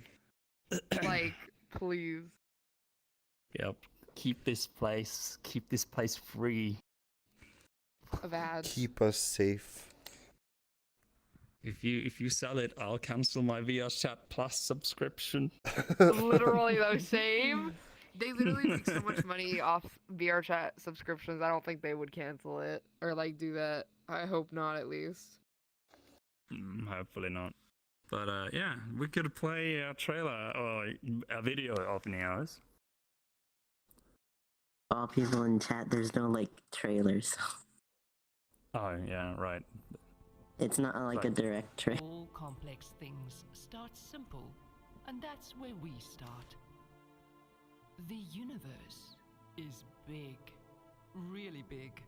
Like, please. Yep. Keep this place free. Of ads. Keep us safe. If you sell it, I'll cancel my VRChat Plus subscription. Literally, though, same. They literally make so much money off VRChat subscriptions. I don't think they would cancel it or like do that. I hope not, at least. Hopefully not. But yeah, we could play a trailer or a video of Neo's. All people in chat, there's no like trailers. Oh yeah, right. It's not like a direct trailer. All complex things start simple, and that's where we start. The universe is big, really big.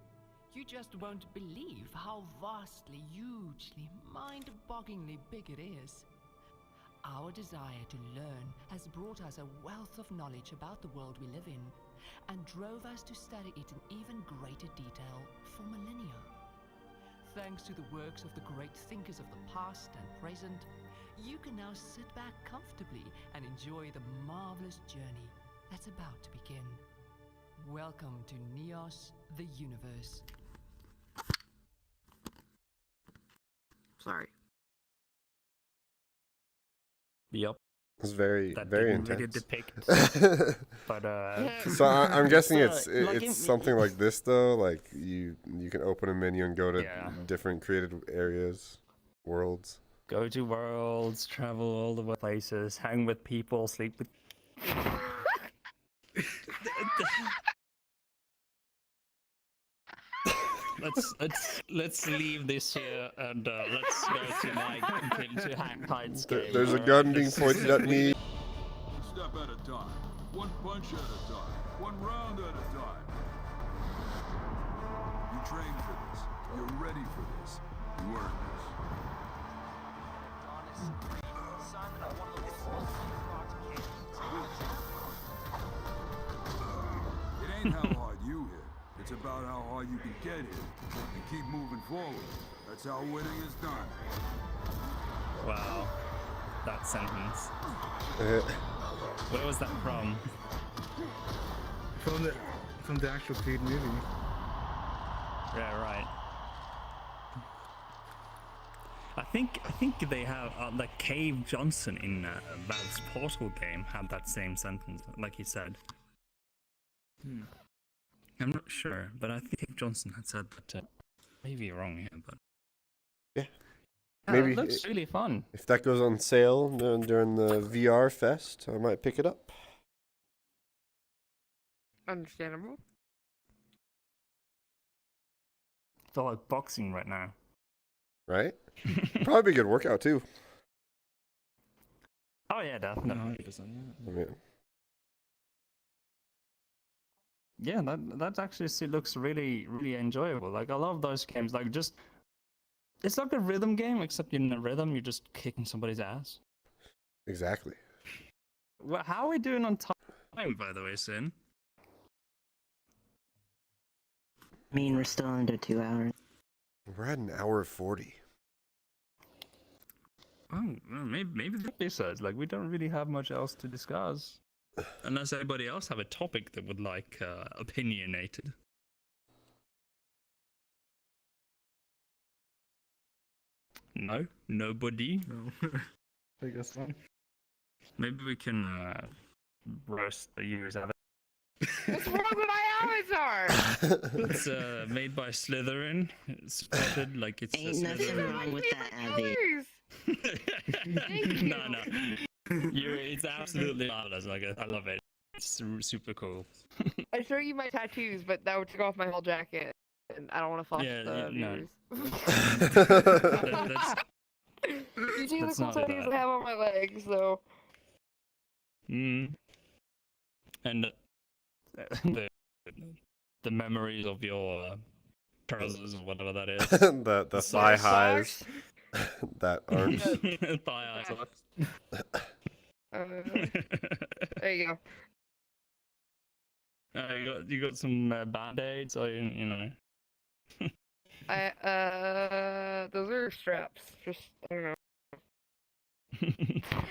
You just won't believe how vastly, hugely, mind-bogglingly big it is. Our desire to learn has brought us a wealth of knowledge about the world we live in, and drove us to study it in even greater detail for millennia. Thanks to the works of the great thinkers of the past and present, you can now sit back comfortably and enjoy the marvelous journey that's about to begin. Welcome to Neos, the universe. Sorry. Yep. It's very intense. Really depict, but so I'm guessing it's like something like this though. Like you can open a menu and go to different created areas, worlds. Go to worlds, travel all the places, hang with people, sleep with. Let's leave this here and let's go to my Hyde's game. There's a gun being pointed at me. One step at a time, one punch at a time, one round at a time. You trained for this. You're ready for this. You earned this. Son of one of the world's most It ain't how hard you hit. It's about how hard you can get hit and keep moving forward. That's how winning is done. Wow, that sentence. Where was that from? From the actual Creed movie. Yeah, right. I think they have like Cave Johnson in Valve's Portal game had that same sentence, like he said. I'm not sure, but I think Johnson had said that. Maybe wrong here, but yeah, maybe it looks really fun. If that goes on sale during the VR Fest, I might pick it up. Understandable. I feel like boxing right now. Right? Probably a good workout too. Oh yeah, definitely. 100%. I mean, Yeah, that actually looks really enjoyable. Like I love those games. Like just it's like a rhythm game, except you're in a rhythm. You're just kicking somebody's ass. exactly. Well, how are we doing on time, by the way, Sin? I mean, we're still under 2 hours. We're at an hour 40. Oh, well, maybe the episodes. Like we don't really have much else to discuss, unless anybody else have a topic that would like opinionated. No, nobody. No. I guess not. Maybe we can roast the Yui's avatar. What's wrong with my avatar? It's made by Slytherin. It's spotted like it's Ain't nothing wrong with that, Abby. No. It's absolutely marvelous. Like I love it. It's super cool. I show you my tattoos, but that would take off my whole jacket, and I don't want to flash the viewers. You see the cool tattoos I have on my legs, though. And the memories of your trousers or whatever that is. the thigh highs that aren't. Thigh high socks. There you go. You got some band-aids, or you know. Those are straps. Just I don't know.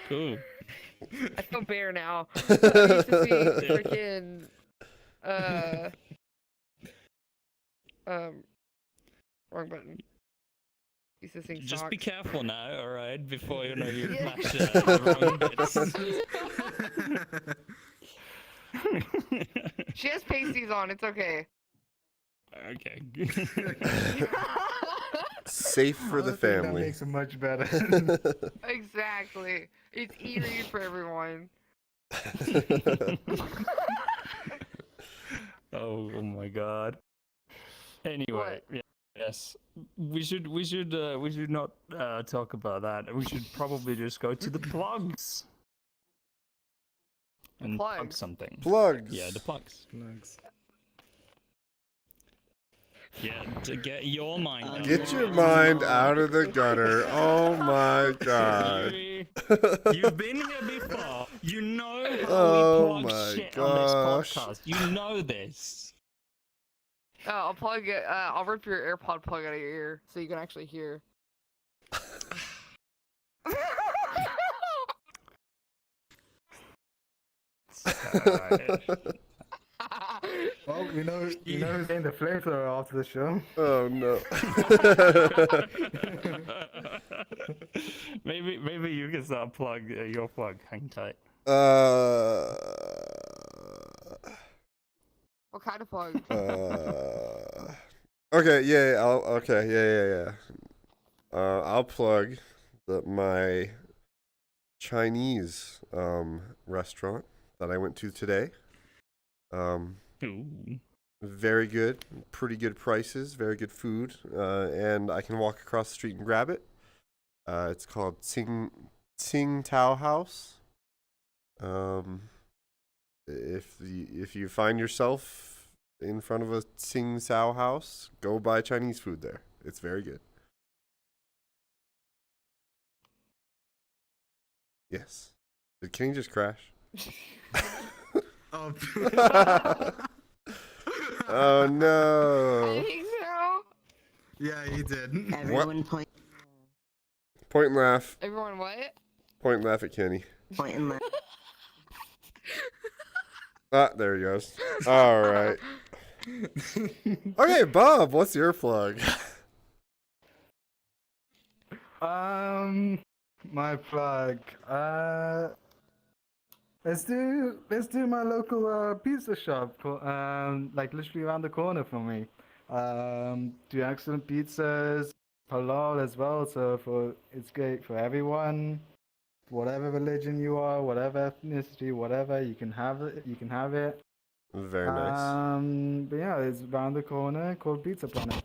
Cool. I feel bare now. I used to see freaking wrong button. Used to sing Just socks. be careful now, alright? Before you know you flash the wrong bits. She has pasties on. It's okay. Okay. Safe for the family. That makes it much better. Exactly. It's eerie for everyone. Oh my god. Anyway, yes, we should not talk about that. We should probably just go to the plugs and plug something. Plugs. Yeah, the plugs. Plugs. Yeah, to get your mind out. Get your mind out of the gutter. Oh my god. You've been here before. You know how Oh we plug my shit gosh. on this podcast. You know this. I'll plug it. I'll rip your AirPod plug out of your ear so you can actually hear. Well, you know who's getting the flamethrower after the show. Oh no. maybe you can start plug your plug. Hang tight. What kind of plug? Okay, yeah. I'll plug my Chinese restaurant that I went to today. Very good, pretty good prices, very good food, and I can walk across the street and grab it. It's called Tsing Tao House. If you find yourself in front of a Tsing Tao House, go buy Chinese food there. It's very good. Yes. Did Kenny just crash? Oh. Oh no. I think so. Yeah, he did. Everyone point and laugh. Everyone what? Point and laugh at Kenny. point and laugh. Ah, there he goes. All right. Okay, Bob, what's your plug? My plug. Let's do my local pizza shop. Like literally around the corner from me. Do excellent pizzas, halal as well. So it's great for everyone, whatever religion you are, whatever ethnicity, whatever you can have it. You can have it. Very nice. But yeah, it's around the corner called Pizza Planet.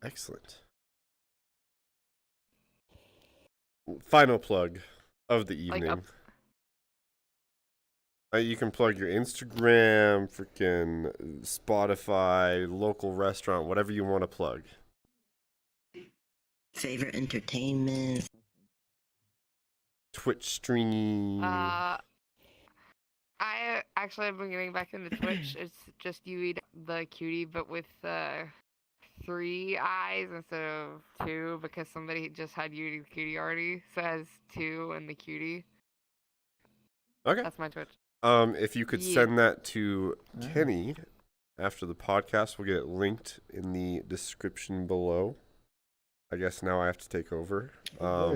Excellent. Final plug. of the Like, evening. You can plug your Instagram, freaking Spotify, local restaurant, whatever you want to plug. Favorite entertainment. Twitch stream. I actually have been getting back into Twitch. It's just Yui.TheCutie, but with 3 eyes instead of 2 because somebody just had Yui.TheCutie already, so it has 2 and the cutie. Okay. That's my Twitch. If you could send that to Kenny after the podcast, we'll get it linked in the description below. I guess now I have to take over. Are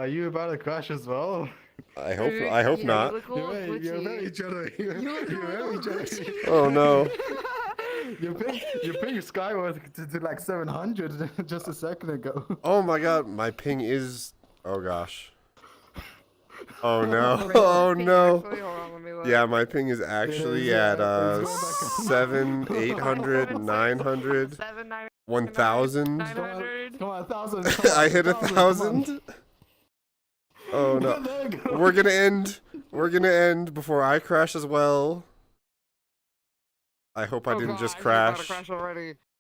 you about to crash as well? I hope not. You're very jolly. You're very jolly. Oh no. Your ping skyrocketed to like 700 just a second ago. Oh my god, my ping is. Oh gosh. Oh no. Oh no. Yeah, my ping is actually at 700, 800, 900, 1,000. Come on, 1,000. I hit 1,000. Oh no. We're gonna end. We're gonna end before I crash as well. I hope I didn't just crash.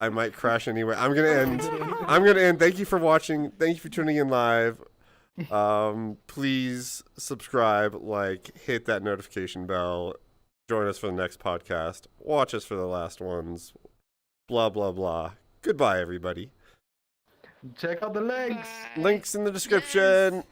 I might crash anyway. I'm gonna end. I'm gonna end. Thank you for watching. Thank you for tuning in live. Please subscribe, like, hit that notification bell. Join us for the next podcast. Watch us for the last ones. Blah blah blah. Goodbye, everybody. Check out the links. Links in the description.